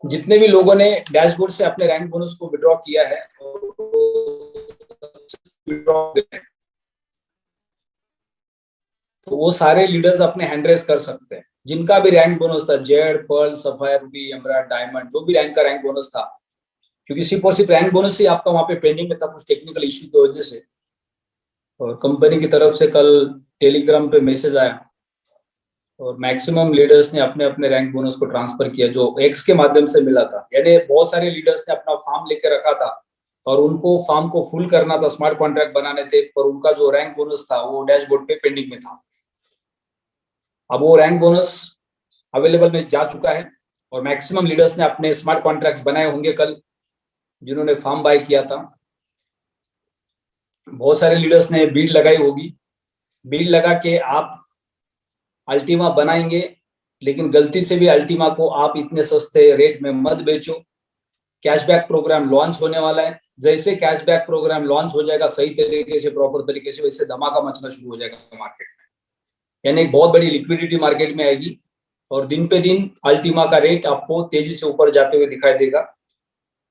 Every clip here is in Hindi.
जितने भी लोगों ने डैशबोर्ड से अपने रैंक बोनस को विड्रॉ किया है तो वो सारे लीडर्स अपने हैंड रेस कर सकते हैं। जिनका भी रैंक बोनस था, jade, pearl, sapphire, ruby, emerald, diamond, जो भी रैंक का रैंक बोनस था, क्योंकि सिर्फ और सिर्फ रैंक बोनस ही आपका वहां पे पेंडिंग में था कुछ टेक्निकल इश्यू की वजह से। और कंपनी की तरफ से कल टेलीग्राम पे मैसेज आया और मैक्सिमम लीडर्स ने अपने अपने रैंक बोनस को ट्रांसफर किया जो एक्स के माध्यम से मिला था। यानी बहुत सारे लीडर्स ने अपना फार्म लेके रखा था और उनको फार्म को फुल करना था, स्मार्ट कॉन्ट्रैक्ट बनाने थे, पर उनका जो रैंक बोनस था वो डैशबोर्ड पे पेंडिंग में था। अब वो रैंक बोनस अवेलेबल में जा चुका है और मैक्सिमम लीडर्स ने अपने स्मार्ट कॉन्ट्रैक्ट्स बनाए होंगे कल, जिन्होंने फार्म बाय किया था। बहुत सारे लीडर्स ने बीड लगाई होगी। बीड लगा के आप अल्टीमा बनाएंगे, लेकिन गलती से भी अल्टीमा को आप इतने सस्ते रेट में मत बेचो। कैशबैक प्रोग्राम लॉन्च होने वाला है। जैसे कैशबैक प्रोग्राम लॉन्च हो जाएगा सही तरीके से, प्रॉपर तरीके से, वैसे धमाका मचना शुरू हो जाएगा मार्केट में। यानी एक बहुत बड़ी लिक्विडिटी मार्केट में आएगी और दिन पे दिन अल्टीमा का रेट आपको तेजी से ऊपर जाते हुए दिखाई देगा,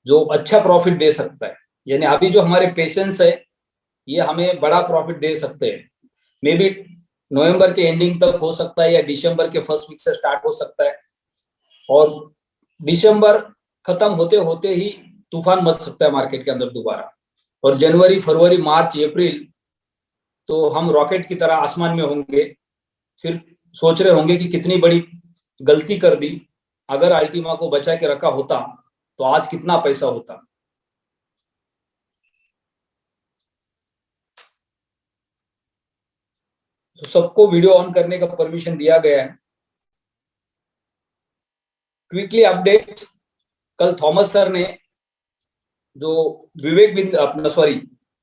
जो अच्छा प्रॉफिट दे सकता है। यानी अभी जो हमारे पेशेंस है ये हमें बड़ा प्रॉफिट दे सकते हैं। मे बी नवंबर के एंडिंग तक हो सकता है या दिसंबर के फर्स्ट वीक से स्टार्ट हो सकता है, और दिसंबर खत्म होते होते ही तूफान मच सकता है मार्केट के अंदर दोबारा। और जनवरी, फरवरी, मार्च, अप्रैल तो हम रॉकेट की तरह आसमान में होंगे। फिर सोच रहे होंगे कि कितनी बड़ी गलती कर दी, अगर अल्टीमा को बचा के रखा होता तो आज कितना पैसा होता। तो सबको वीडियो ऑन करने का परमिशन दिया गया है। क्विकली अपडेट, कल थॉमस सर ने जो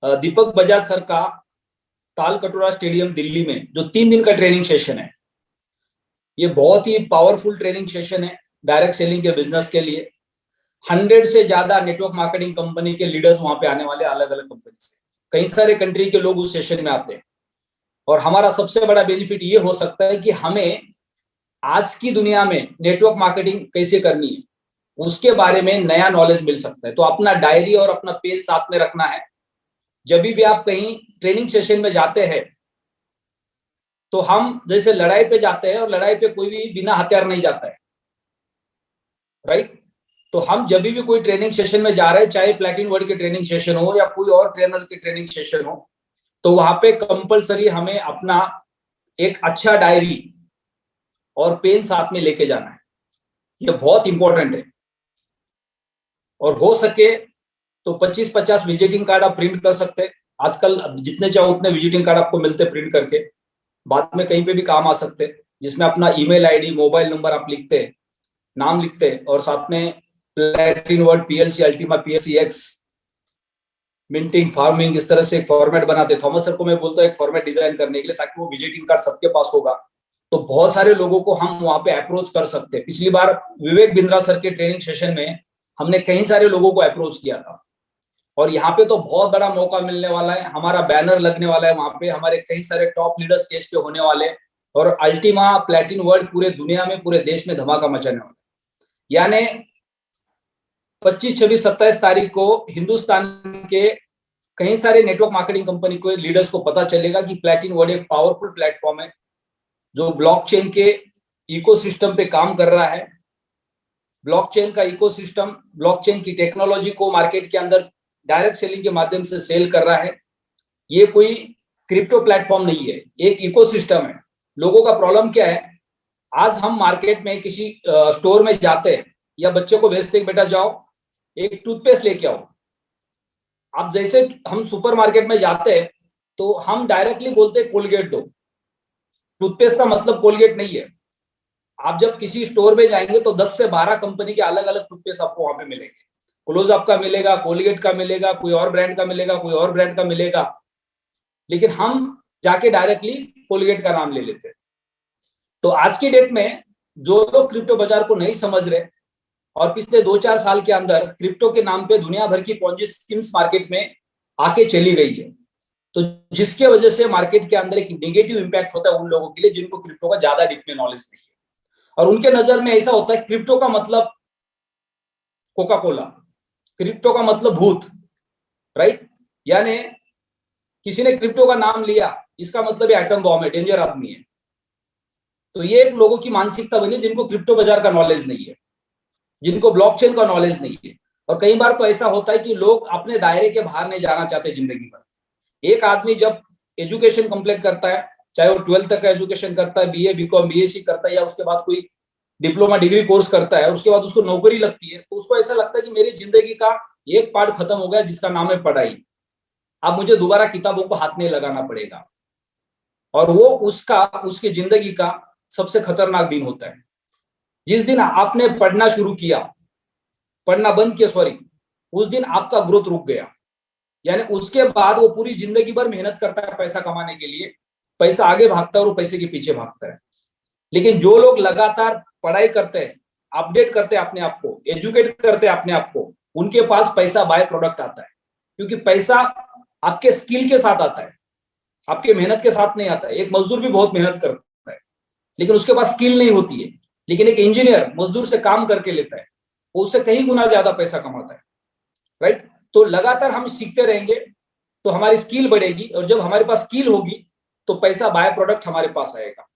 दीपक बजाज सर का तालकटोरा स्टेडियम दिल्ली में जो 3 दिन का ट्रेनिंग सेशन है, ये बहुत ही पावरफुल ट्रेनिंग सेशन है डायरेक्ट सेलिंग के बिजनेस के लिए। 100 से ज्यादा नेटवर्क मार्केटिंग कंपनी के लीडर्स वहां पे आने वाले, अलग अलग कंपनी से। कई सारे कंट्री के लोग उस सेशन में आते हैं और हमारा सबसे बड़ा बेनिफिट ये हो सकता है कि हमें आज की दुनिया में नेटवर्क मार्केटिंग कैसे करनी है उसके बारे में नया नॉलेज मिल सकता है। तो अपना डायरी और अपना पेन साथ में रखना है। जब भी आप कहीं ट्रेनिंग सेशन में जाते हैं तो हम जैसे लड़ाई पे जाते हैं और लड़ाई पे कोई भी बिना हथियार नहीं जाता है, राइट। तो हम जब भी कोई ट्रेनिंग सेशन में जा रहे हैं, चाहे प्लेटिन वर्ल्ड के ट्रेनिंग सेशन हो या कोई और ट्रेनर के ट्रेनिंग सेशन हो, तो वहां पे कंपलसरी हमें अपना एक अच्छा डायरी और पेन साथ में लेके जाना है। ये बहुत इंपॉर्टेंट है। और हो सके तो 25-50 विजिटिंग कार्ड आप प्रिंट कर सकते हैं। आजकल जितने चाहो उतने विजिटिंग कार्ड आपको मिलते प्रिंट करके, बाद में कहीं पे भी काम आ सकते हैं, जिसमें अपना ईमेल आईडी, मोबाइल नंबर आप लिखते हैं, नाम लिखते हैं और साथ में Platin world PLC, Ultima PLC X, minting, farming, इस तरह से एक फॉर्मेट बनाते। थॉमस सर को मैं बोलता हूँ एक फॉर्मेट डिजाइन करने के लिए, ताकि वो विजिटिंग कार्ड सबके पास होगा तो बहुत सारे लोगों को हम वहां पे अप्रोच कर सकते हैं। पिछली बार विवेक बिंद्रा सर के ट्रेनिंग सेशन में हमने कई सारे लोगों को अप्रोच किया था और यहाँ पे तो बहुत बड़ा मौका मिलने वाला है। हमारा बैनर लगने वाला है वहां पे, हमारे कई सारे टॉप लीडर स्टेज पे होने वाले हैं और अल्टीमा प्लेटिन वर्ल्ड पूरे दुनिया में, पूरे देश में धमाका मचाने वाला है। यानी 25, 26, 27 तारीख को हिंदुस्तान के कई सारे नेटवर्क मार्केटिंग कंपनी को लीडर्स को पता चलेगा कि प्लेटिन वर्ल्ड एक पावरफुल प्लेटफॉर्म है जो ब्लॉकचेन के इकोसिस्टम पे काम कर रहा है। ब्लॉकचेन का इकोसिस्टम, ब्लॉकचेन की टेक्नोलॉजी को मार्केट के अंदर डायरेक्ट सेलिंग के माध्यम से सेल कर रहा है। ये कोई क्रिप्टो प्लेटफॉर्म नहीं है, एक इकोसिस्टम है। लोगों का प्रॉब्लम क्या है, आज हम मार्केट में किसी स्टोर में जाते हैं या बच्चे को भेजते हैं, बेटा जाओ एक टूथपेस्ट लेके आओ। अब जैसे हम सुपरमार्केट में जाते हैं तो हम डायरेक्टली बोलते हैं कोलगेट दो। टूथपेस्ट का मतलब कोलगेट नहीं है। आप जब किसी स्टोर में जाएंगे तो 10 से 12 कंपनी के अलग अलग टूथपेस्ट आपको वहां पे मिलेंगे। क्लोजअप का मिलेगा, कोलगेट का मिलेगा, कोई और ब्रांड का मिलेगा, कोई और ब्रांड का मिलेगा, लेकिन हम जाके डायरेक्टली कोलगेट का नाम ले लेते हैं। तो आज की डेट में जो लोग क्रिप्टो बाजार को नहीं समझ रहे और पिछले 2-4 साल के अंदर क्रिप्टो के नाम पे दुनिया भर की पॉन्जी स्कीम्स मार्केट में आके चली गई है, तो जिसके वजह से मार्केट के अंदर एक नेगेटिव इंपैक्ट होता है उन लोगों के लिए जिनको क्रिप्टो का ज्यादा डीप में नॉलेज नहीं है। और उनके नजर में ऐसा होता है क्रिप्टो का मतलब कोका कोला। क्रिप्टो का मतलब भूत, राइट? यानी किसी ने क्रिप्टो का नाम लिया, इसका मतलब ये एटम बॉम्ब है, डेंजर आदमी है। तो ये एक लोगों की मानसिकता बनी जिनको क्रिप्टो बाजार का नॉलेज नहीं है, जिनको ब्लॉकचेन का नॉलेज नहीं है। और कई बार तो ऐसा होता है कि लोग अपने दायरे के बाहर नहीं जाना चाहते जिंदगी भर। एक आदमी जब एजुकेशन कंप्लीट करता है, चाहे वो 12th तक का एजुकेशन करता है, बीए बीकॉम बीएससी करता है, या उसके बाद कोई डिप्लोमा डिग्री कोर्स करता है, और उसके बाद उसको नौकरी लगती है, तो उसको ऐसा लगता है कि मेरी जिंदगी का एक पार्ट खत्म हो गया जिसका नाम है पढ़ाई। अब मुझे दोबारा किताबों को हाथ नहीं लगाना पड़ेगा। और वो उसकी जिंदगी का सबसे खतरनाक दिन होता है। जिस दिन आपने पढ़ना शुरू किया, पढ़ना बंद किया सॉरी, उस दिन आपका ग्रोथ रुक गया। यानी उसके बाद वो पूरी जिंदगी भर मेहनत करता है पैसा कमाने के लिए, पैसा आगे भागता है और वो पैसे के पीछे भागता है। लेकिन जो लोग लगातार पढ़ाई करते हैं, अपडेट करते हैं अपने आप को, एजुकेट करते हैं अपने आप को, उनके पास पैसा बाय प्रोडक्ट आता है। क्योंकि पैसा आपके स्किल के साथ आता है, आपके मेहनत के साथ नहीं आता है। एक मजदूर भी बहुत मेहनत करता है लेकिन उसके पास स्किल नहीं होती है, लेकिन एक इंजीनियर मजदूर से काम करके लेता है, वो उससे कहीं गुना ज्यादा पैसा कमाता है, राइट? तो लगातार हम सीखते रहेंगे तो हमारी स्किल बढ़ेगी, और जब हमारे पास स्किल होगी तो पैसा बाय प्रोडक्ट हमारे पास आएगा।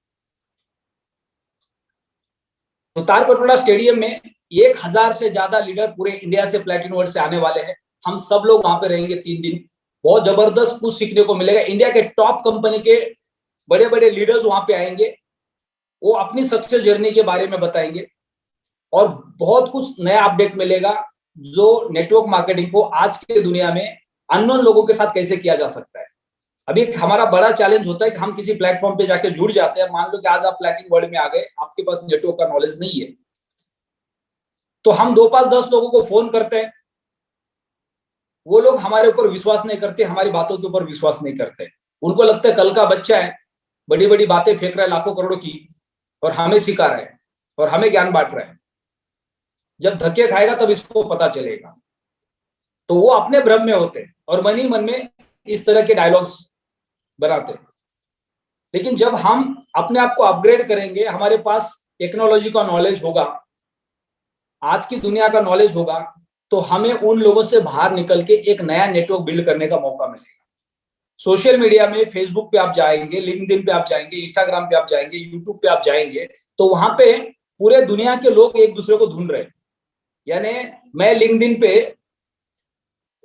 तो तालकटोरा स्टेडियम में 1000 से ज्यादा लीडर पूरे इंडिया से, प्लेटिनम वर्ल्ड से आने वाले हैं। हम सब लोग वहां पे रहेंगे 3 दिन। बहुत जबरदस्त कुछ सीखने को मिलेगा। इंडिया के टॉप कंपनी के बड़े बड़े लीडर्स वहां पे आएंगे, वो अपनी सक्सेस जर्नी के बारे में बताएंगे, और बहुत कुछ नया अपडेट मिलेगा जो नेटवर्क मार्केटिंग को आज के दुनिया में अननोन लोगों के साथ कैसे किया जा सकता है। अभी हमारा बड़ा चैलेंज होता है कि हम किसी प्लेटफॉर्म पे जाके जुड़ जाते हैं। मान लो कि आज आप प्लेटिनम वर्ल्ड में आ गए, आपके पास नेटवर्क का नॉलेज नहीं है, तो हम 2 5 10 लोगों को फोन करते हैं, वो लोग हमारे ऊपर विश्वास नहीं करते, हमारी बातों के ऊपर विश्वास नहीं करते। उनको लगता है कल का बच्चा है, बड़ी बड़ी बातें फेंक रहा है लाखों करोड़ों की, और हमें सिखा रहा है और हमें ज्ञान बांट रहा है। जब धक्के खाएगा तब इसको पता चलेगा। तो वो अपने भ्रम में होते हैं और मन ही मन में इस तरह के डायलॉग्स बनाते हैं। लेकिन जब हम अपने आप को अपग्रेड करेंगे, हमारे पास टेक्नोलॉजी का नॉलेज होगा, आज की दुनिया का नॉलेज होगा, तो हमें उन लोगों से बाहर निकल के एक नया नेटवर्क बिल्ड करने का मौका मिलेगा। सोशल मीडिया में फेसबुक पे आप जाएंगे, लिंक्डइन पे आप जाएंगे, इंस्टाग्राम पे आप जाएंगे, यूट्यूब पे आप जाएंगे, तो वहां पे पूरे दुनिया के लोग एक दूसरे को ढूंढ रहे हैं। यानी मैं लिंक्डइन पे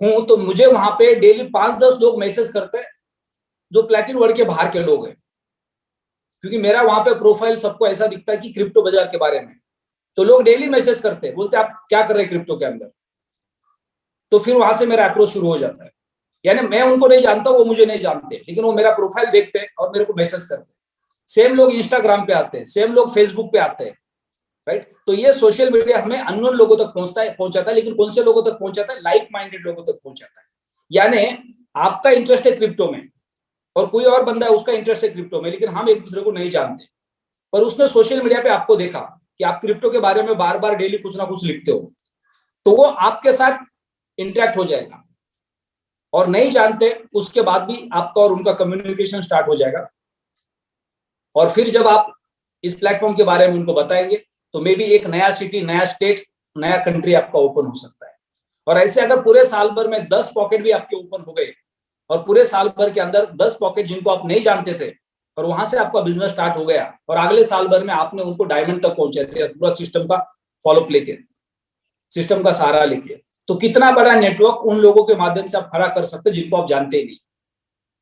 हूं तो मुझे वहां पे डेली 5 10 लोग मैसेज करते हैं जो प्लेटिनम वर्ल्ड के बाहर के लोग हैं, क्योंकि मेरा वहां पे प्रोफाइल सबको ऐसा दिखता है कि क्रिप्टो बाजार के बारे में। तो लोग डेली मैसेज करते हैं, बोलते हैं आप क्या कर रहे हैं क्रिप्टो के अंदर। तो फिर वहां से मेरा अप्रोच शुरू हो जाता है। यानी मैं उनको नहीं जानता, वो मुझे नहीं जानते, लेकिन वो मेरा प्रोफाइल देखते हैं और मेरे को मैसेज करते हैं। सेम लोग इंस्टाग्राम पे आते हैं, सेम लोग फेसबुक पे आते हैं, राइट? तो ये सोशल मीडिया हमें अननोन लोगों तक पहुंचाता है, लेकिन कौन से लोगों तक पहुंचाता है? लाइक माइंडेड लोगों तक पहुंचाता है। यानी आपका इंटरेस्ट है क्रिप्टो में और कोई और बंदा है उसका इंटरेस्ट है क्रिप्टो में, लेकिन हम एक दूसरे को नहीं जानते। पर उसने सोशल मीडिया पे आपको देखा कि आप क्रिप्टो के बारे में बार बार डेली कुछ ना कुछ लिखते हो, तो वो आपके साथ इंटरेक्ट हो जाएगा। और नहीं जानते उसके बाद भी आपका और उनका कम्युनिकेशन स्टार्ट हो जाएगा। और फिर जब आप इस प्लेटफॉर्म के बारे में उनको बताएंगे तो मे बी एक नया सिटी, नया स्टेट, नया कंट्री आपका ओपन हो सकता है। और ऐसे अगर पूरे साल भर में 10 पॉकेट भी आपके ओपन हो गए और पूरे साल भर के अंदर 10 पॉकेट जिनको आप नहीं जानते थे और वहां से आपका बिजनेस स्टार्ट हो गया, और अगले साल भर में आपने उनको डायमंड तक पहुंचे थे पूरा सिस्टम का फॉलोअप लेके, सिस्टम का सहारा लेके, तो कितना बड़ा नेटवर्क उन लोगों के माध्यम से आप खड़ा कर सकते हैं जिनको आप जानते ही नहीं।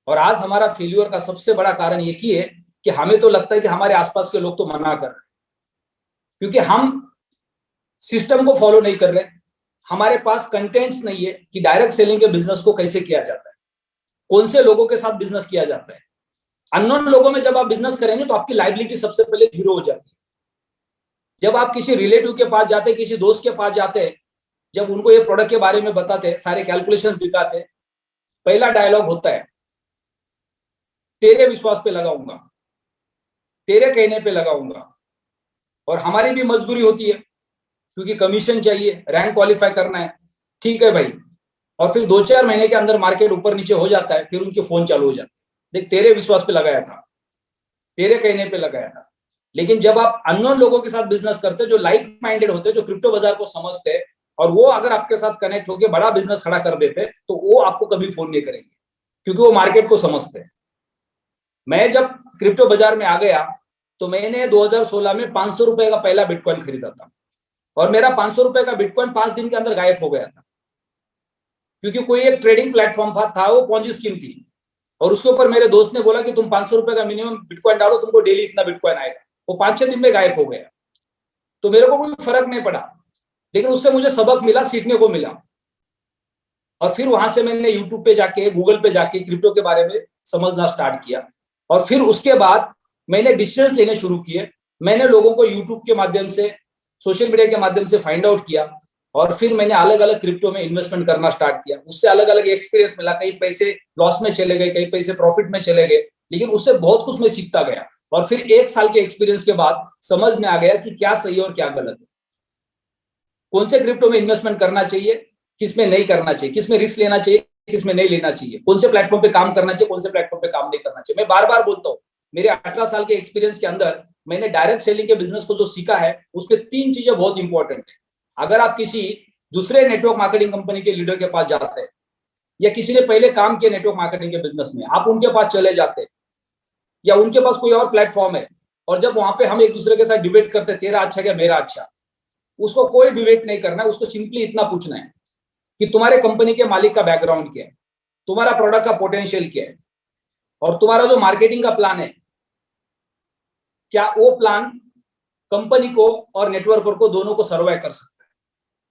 और आज हमारा फेल्यूर का सबसे बड़ा कारण एक ही है कि हमें तो लगता है कि हमारे आसपास के लोग तो मना कर रहे हैं, क्योंकि हम सिस्टम को फॉलो नहीं कर रहे। हमारे पास कंटेंट्स नहीं है कि डायरेक्ट सेलिंग के बिजनेस को कैसे किया जाता है, कौन से लोगों के साथ बिजनेस किया जाता है। अननोन लोगों में जब आप बिजनेस करेंगे तो आपकी लायबिलिटी सबसे पहले जीरो हो जाती है। जब आप किसी रिलेटिव के पास जाते हैं, किसी दोस्त के पास जाते हैं, जब उनको ये प्रोडक्ट के बारे में बताते हैं, सारे कैलकुलेशंस दिखाते हैं, पहला डायलॉग होता है तेरे विश्वास पे लगाऊंगा, तेरे कहने पे लगाऊंगा। और हमारी भी मजबूरी होती है क्योंकि कमीशन चाहिए, रैंक क्वालिफाई करना है, ठीक है भाई। और फिर 2 4 महीने के अंदर मार्केट ऊपर नीचे हो जाता है, फिर उनके फोन चालू हो जाते हैं, देख तेरे विश्वास पे लगाया था, तेरे कहने पे लगाया था। लेकिन जब आप अननोन लोगों के साथ बिजनेस करते हैं जो लाइक माइंडेड होते हैं, जो क्रिप्टो बाजार को समझते हैं, और वो अगर आपके साथ कनेक्ट होकर बड़ा बिजनेस खड़ा कर देते तो वो आपको कभी फोन नहीं करेंगे, क्योंकि वो मार्केट को समझते हैं। मैं जब क्रिप्टो बाजार में आ गया तो मैंने 2016 में 500 रुपए का पहला बिटकॉइन खरीदा था, और मेरा 500 रुपए का बिटकॉइन 5 दिन के अंदर गायब हो गया था, क्योंकि कोई एक ट्रेडिंग प्लेटफॉर्म था, वो पॉन्जी स्कीम थी, और उसके ऊपर मेरे दोस्त ने बोला कि तुम 500 रुपए का मिनिमम बिटकॉइन डालो, तुमको डेली इतना बिटकॉइन आएगा। वो 5-6 दिन में गायब हो गया। तो मेरे को कोई फर्क नहीं पड़ा, लेकिन उससे मुझे सबक मिला, सीखने को मिला। और फिर वहां से मैंने यूट्यूब पे जाके, गूगल पे जाके क्रिप्टो के बारे में समझना स्टार्ट किया, और फिर उसके बाद मैंने डिसीजन लेने शुरू किए। मैंने लोगों को यूट्यूब के माध्यम से, सोशल मीडिया के माध्यम से फाइंड आउट किया, और फिर मैंने अलग अलग क्रिप्टो में इन्वेस्टमेंट करना स्टार्ट किया। उससे अलग अलग एक्सपीरियंस मिला, कई पैसे लॉस में चले गए, कई पैसे प्रॉफिट में चले गए, लेकिन उससे बहुत कुछ मैं सीखता गया। और फिर 1 साल के एक्सपीरियंस के बाद समझ में आ गया कि क्या सही है और क्या गलत है, कौन से क्रिप्टो में इन्वेस्टमेंट करना चाहिए, किसमें नहीं करना चाहिए, किसमें रिस्क लेना चाहिए, किसमें नहीं लेना चाहिए, कौन से प्लेटफॉर्म पे काम करना चाहिए, कौन से प्लेटफॉर्म पे काम नहीं करना चाहिए। मैं बार बार बोलता हूँ, मेरे 18 साल के एक्सपीरियंस के अंदर मैंने डायरेक्ट सेलिंग के बिजनेस को जो सीखा है, उसमें 3 चीजें बहुत इंपॉर्टेंट है। अगर आप किसी दूसरे नेटवर्क मार्केटिंग कंपनी के लीडर के पास जाते हैं, या किसी ने पहले काम किया नेटवर्क मार्केटिंग के बिजनेस में, आप उनके पास चले जाते हैं, या उनके पास कोई और प्लेटफॉर्म है, और जब वहां पे हम एक दूसरे के साथ डिबेट करते हैं, तेरा अच्छा क्या मेरा अच्छा, उसको कोई डिबेट नहीं करना है। उसको सिंपली इतना पूछना है कि तुम्हारे कंपनी के मालिक का बैकग्राउंड क्या है, तुम्हारा प्रोडक्ट का पोटेंशियल क्या है, और तुम्हारा जो मार्केटिंग का प्लान है, क्या वो प्लान कंपनी को और नेटवर्कर को दोनों को सर्वाइव कर सकता है,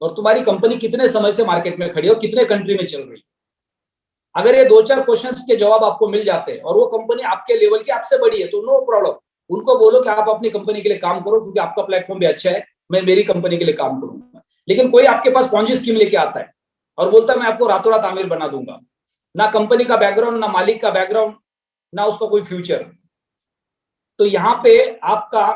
और तुम्हारी कंपनी कितने समय से मार्केट में खड़ी है और कितने कंट्री में चल रही है। अगर ये 2-4 क्वेश्चंस के जवाब आपको मिल जाते हैं, और वो कंपनी आपके लेवल की, आपसे बड़ी है, तो नो प्रॉब्लम, उनको बोलो कि आप अपनी कंपनी के लिए काम करो, क्योंकि आपका प्लेटफॉर्म भी अच्छा है, मैं मेरी कंपनी के लिए काम करूंगा। लेकिन कोई आपके पास पॉन्जी स्कीम लेके आता है और बोलता है मैं आपको रातों रात आमिर बना दूंगा, ना कंपनी का बैकग्राउंड, ना मालिक का बैकग्राउंड, ना उसका कोई फ्यूचर, तो यहाँ पे आपका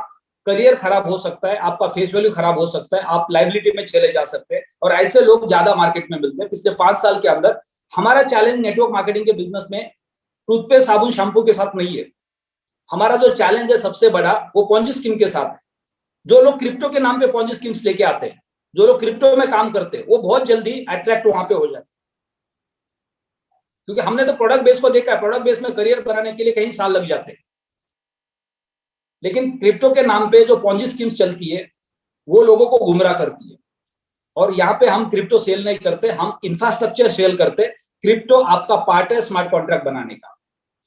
करियर खराब हो सकता है, आपका फेस वैल्यू खराब हो सकता है, आप लाइबिलिटी में चले जा सकते हैं, और ऐसे लोग ज्यादा मार्केट में मिलते हैं। पिछले 5 साल के अंदर हमारा चैलेंज नेटवर्क मार्केटिंग के बिजनेस में टूथपेस्ट, साबुन, शैम्पू के साथ नहीं है। हमारा जो चैलेंज है सबसे बड़ा, वो पॉन्जी स्कीम के साथ है। जो लोग क्रिप्टो के नाम पे पॉन्जी स्कीम्स लेके आते हैं, जो लोग क्रिप्टो में काम करते हैं, वो बहुत जल्दी अट्रैक्ट वहां पे हो जाते हैं, क्योंकि हमने तो प्रोडक्ट बेस को देखा है। प्रोडक्ट बेस में करियर बनाने के लिए कई साल लग जाते हैं, लेकिन क्रिप्टो के नाम पे जो पॉन्जी स्कीम्स चलती है, वो लोगों को गुमराह करती है। और यहाँ पे हम क्रिप्टो सेल नहीं करते, हम इंफ्रास्ट्रक्चर सेल करते। क्रिप्टो आपका पार्ट है स्मार्ट कॉन्ट्रैक्ट बनाने का।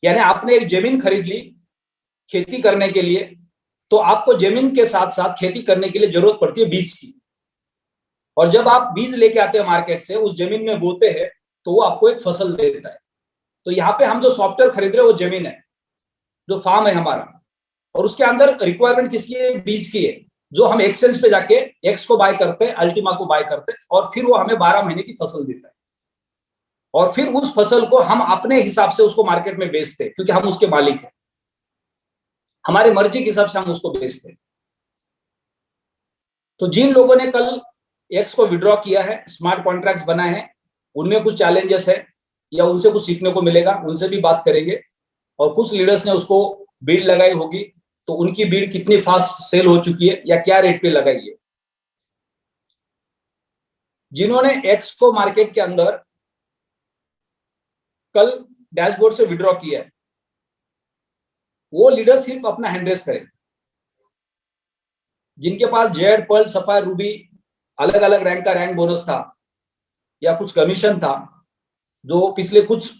यानी आपने एक जमीन खरीद ली खेती करने के लिए, तो आपको जमीन के साथ साथ खेती करने के लिए जरूरत पड़ती है बीज की, और जब आप बीज लेके आते हैं मार्केट से, उस जमीन में बोते हैं, तो वो आपको एक फसल देता है। तो यहाँ पे हम जो सॉफ्टवेयर खरीद रहे हैं, वो जमीन है, जो फार्म है हमारा, और उसके अंदर रिक्वायरमेंट किसकी है? बीज की है, जो हम एक्सचेंज पे जाके एक्स को बाय करते हैं, अल्टीमा को बाय करते हैं, और फिर वो हमें 12 महीने की फसल देता है, और फिर उस फसल को हम अपने हिसाब से उसको मार्केट में बेचते हैं, क्योंकि हम उसके मालिक हैं, हमारे मर्जी के हिसाब से हम उसको बेचते हैं। तो जिन लोगों ने कल एक्स को विड्रॉ किया है, स्मार्ट कॉन्ट्रैक्ट्स बनाए हैं, उनमें कुछ चैलेंजेस है, या उनसे कुछ सीखने को मिलेगा, उनसे भी बात करेंगे। और कुछ लीडर्स ने उसको बीड लगाई होगी, तो उनकी बीड कितनी फास्ट सेल हो चुकी है, या क्या रेट पे लगाई है। जिन्होंने एक्स को मार्केट के अंदर कल डैशबोर्ड से विड्रॉ किया है, वो लीडर सिर्फ अपना हैंड रेस करें। जिनके पास जेड, पर्ल, सफायर, रूबी, अलग अलग रैंक का रैंक बोनस था, या कुछ कमीशन था, जो पिछले कुछ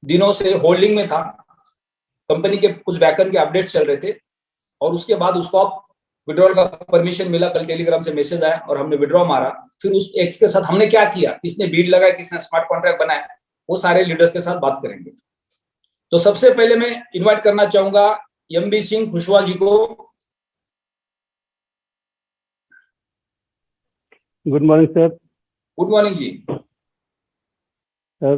दिनों से होल्डिंग में था, कंपनी के कुछ बैकएंड के अपडेट्स चल रहे थे, और उसके बाद उसको आप विड्रॉल का परमिशन मिला, कल टेलीग्राम से मैसेज आया, और हमने विड्रॉ मारा। फिर उस एक्स के साथ हमने क्या किया, किसने बीड लगाया, किसने स्मार्ट कॉन्ट्रैक्ट बनाया, वो सारे लीडर्स के साथ बात करेंगे। तो सबसे पहले मैं इन्वाइट करना चाहूंगा एमबी सिंह खुशवाल जी को। Good morning sir. Good morning जी। सर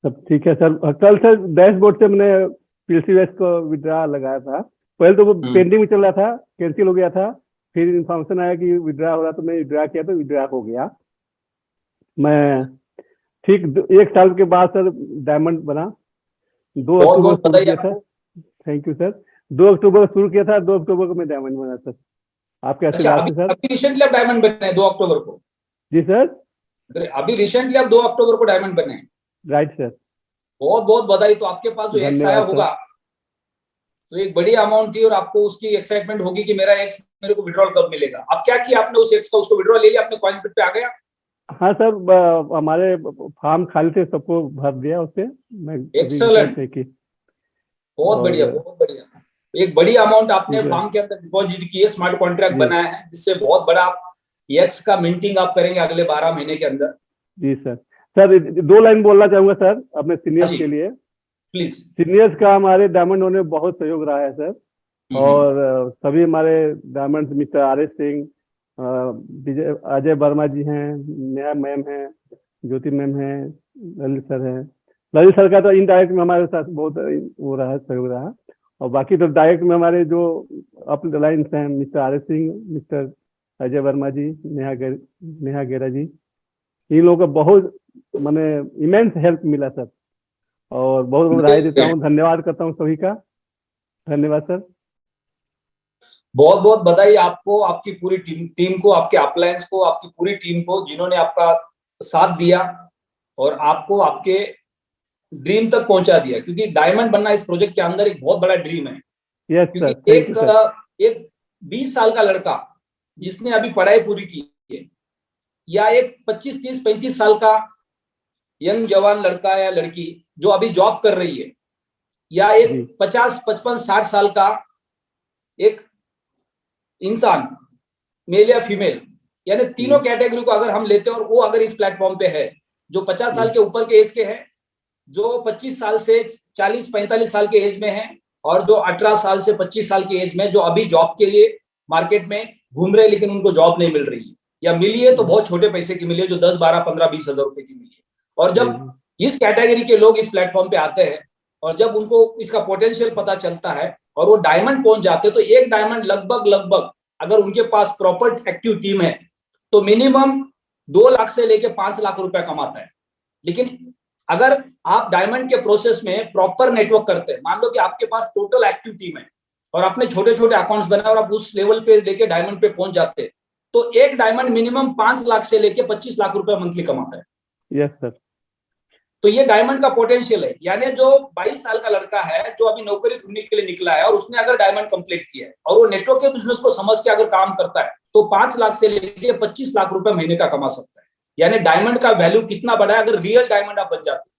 सब ठीक है सर। कल सर डैशबोर्ड से मैंने पीएलसी को विड्रा लगाया था। पहले तो वो पेंडिंग में चल रहा था, कैंसिल हो गया था, फिर इन्फॉर्मेशन आया कि विड्रा हो रहा, तो मैं विड्रा किया तो विड्रा हो गया। मैं ठीक 1 साल के बाद सर डायमंड बना। 2 अक्टूबर को शुरू किया था। Thank you sir. 2 अक्टूबर को शुरू किया था, 2 अक्टूबर को मैं डायमंड बना सर। आपके आशीर्वाद से सर। अभी रिसेंटली आप डायमंड बने 2 अक्टूबर को? जी सर। अभी रिसेंटली आप 2 अक्टूबर को डायमंड बने हैं। Right sir. बहुत बहुत बधाई। तो आपके पास जो एक्स आया धन्यवाद होगा तो एक बड़ी अमाउंट थी और आपको उसकी एक्साइटमेंट होगी कि मेरा एक्स मेरे को विड्रॉल कब मिलेगा। अब क्या किया आपने उस एक्स का, उसको विड्रॉल ले लिया अपने कॉइंसबिट पे आ गया? हाँ सर, हमारे फॉर्म खाली थे, सबको भर दिया उससे। मैं अभी एक्सलेंट, रिपोर्ट नहीं की। बहुत बढ़िया और बहुत बढ़िया। एक बड़ी अमाउंट आपने ठीक है फॉर्म के अंदर डिपॉजिट की है, स्मार्ट कॉन्ट्रैक्ट जी। बनाया है, जिससे बहुत बड़ा एक्स का मिंटिंग आप करेंगे अगले 12 महीने के अंदर। जी सर। सर 2 लाइन बोलना चाहूंगा सर अपने हाँ सीनियर्स जी, के लिए। प्लीज। सीनियर्स का हमारे डायमंड होने में बहुत सहयोग रहा है सर। हम्म। और सभी हमारे diamond, mister R S Singh, Ajay Varma ji हैं, नेहा मैम हैं, ज्योति मैम हैं, ललित सर हैं। ललित सर का तो इनडायरेक्ट में हमारे साथ बहुत वो रहा, सहयोग रहा। और बाकी तो डायरेक्ट में हमारे जो अप लाइन हैं, mister R S Singh, mister Ajay Varma ji, Neha Gera ji, इन लोगों का बहुत मैंने इमेंस हेल्प मिला सर। और बहुत बहुत बधाई देता हूँ, धन्यवाद करता हूँ सभी का। धन्यवाद सर। बहुत बहुत बधाई आपको, आपकी पूरी टीम को, आपके अपलायंस को, आपकी पूरी टीम को, जिन्होंने आपका साथ दिया और आपको आपके ड्रीम तक पहुंचा दिया। क्योंकि डायमंड बनना इस प्रोजेक्ट के अंदर एक बहुत बड़ा ड्रीम है। यस क्योंकि सर, थैंक यू सर। एक 20 साल का लड़का जिसने अभी पढ़ाई पूरी की है, या एक 25 30 35 साल का यंग जवान लड़का या लड़की जो अभी जॉब कर रही है, या जी एक 50 55 60 साल का एक इंसान, मेल या फीमेल, यानी तीनों कैटेगरी को अगर हम लेते हैं और वो अगर इस प्लेटफॉर्म पे है, जो 50 साल के ऊपर के एज के हैं, जो 25 साल से 40 45 साल के एज में है, और जो 18 साल से 25 साल की एज में, जो अभी जॉब के लिए मार्केट में घूम रहे लेकिन उनको जॉब नहीं मिल रही है, या मिली है तो बहुत छोटे पैसे की मिली है, जो 10 12 15 20 हजार रुपए की मिली है। और जब इस कैटेगरी के लोग इस प्लेटफॉर्म पे आते हैं और जब उनको इसका पोटेंशियल पता चलता है और वो डायमंड पहुंच जाते हैं, तो एक डायमंड लगभग लगभग अगर उनके पास प्रॉपर एक्टिव टीम है तो मिनिमम 2 लाख से लेके 5 लाख रुपया कमाता है। लेकिन अगर आप डायमंड के प्रोसेस में प्रॉपर नेटवर्क करते हैं, मान लो कि आपके पास टोटल एक्टिव टीम है और आपने छोटे छोटे अकाउंट्स बनाए और आप उस लेवल पे लेके डायमंड पे पहुंच जाते हैं, तो एक डायमंड मिनिमम 5 लाख से लेके 25 लाख रुपया मंथली कमाता है। Yes sir. तो ये डायमंड का पोटेंशियल है। यानी जो 22 साल का लड़का है जो अभी नौकरी ढूंढने के लिए निकला है और उसने अगर डायमंड कंप्लीट किया है और वो नेटवर्क के बिजनेस को समझ के अगर काम करता है, तो 5 लाख से लेकर 25 लाख रुपए महीने का कमा सकता है। यानी डायमंड का वैल्यू कितना बड़ा है अगर रियल डायमंड आप बन जाते हैं।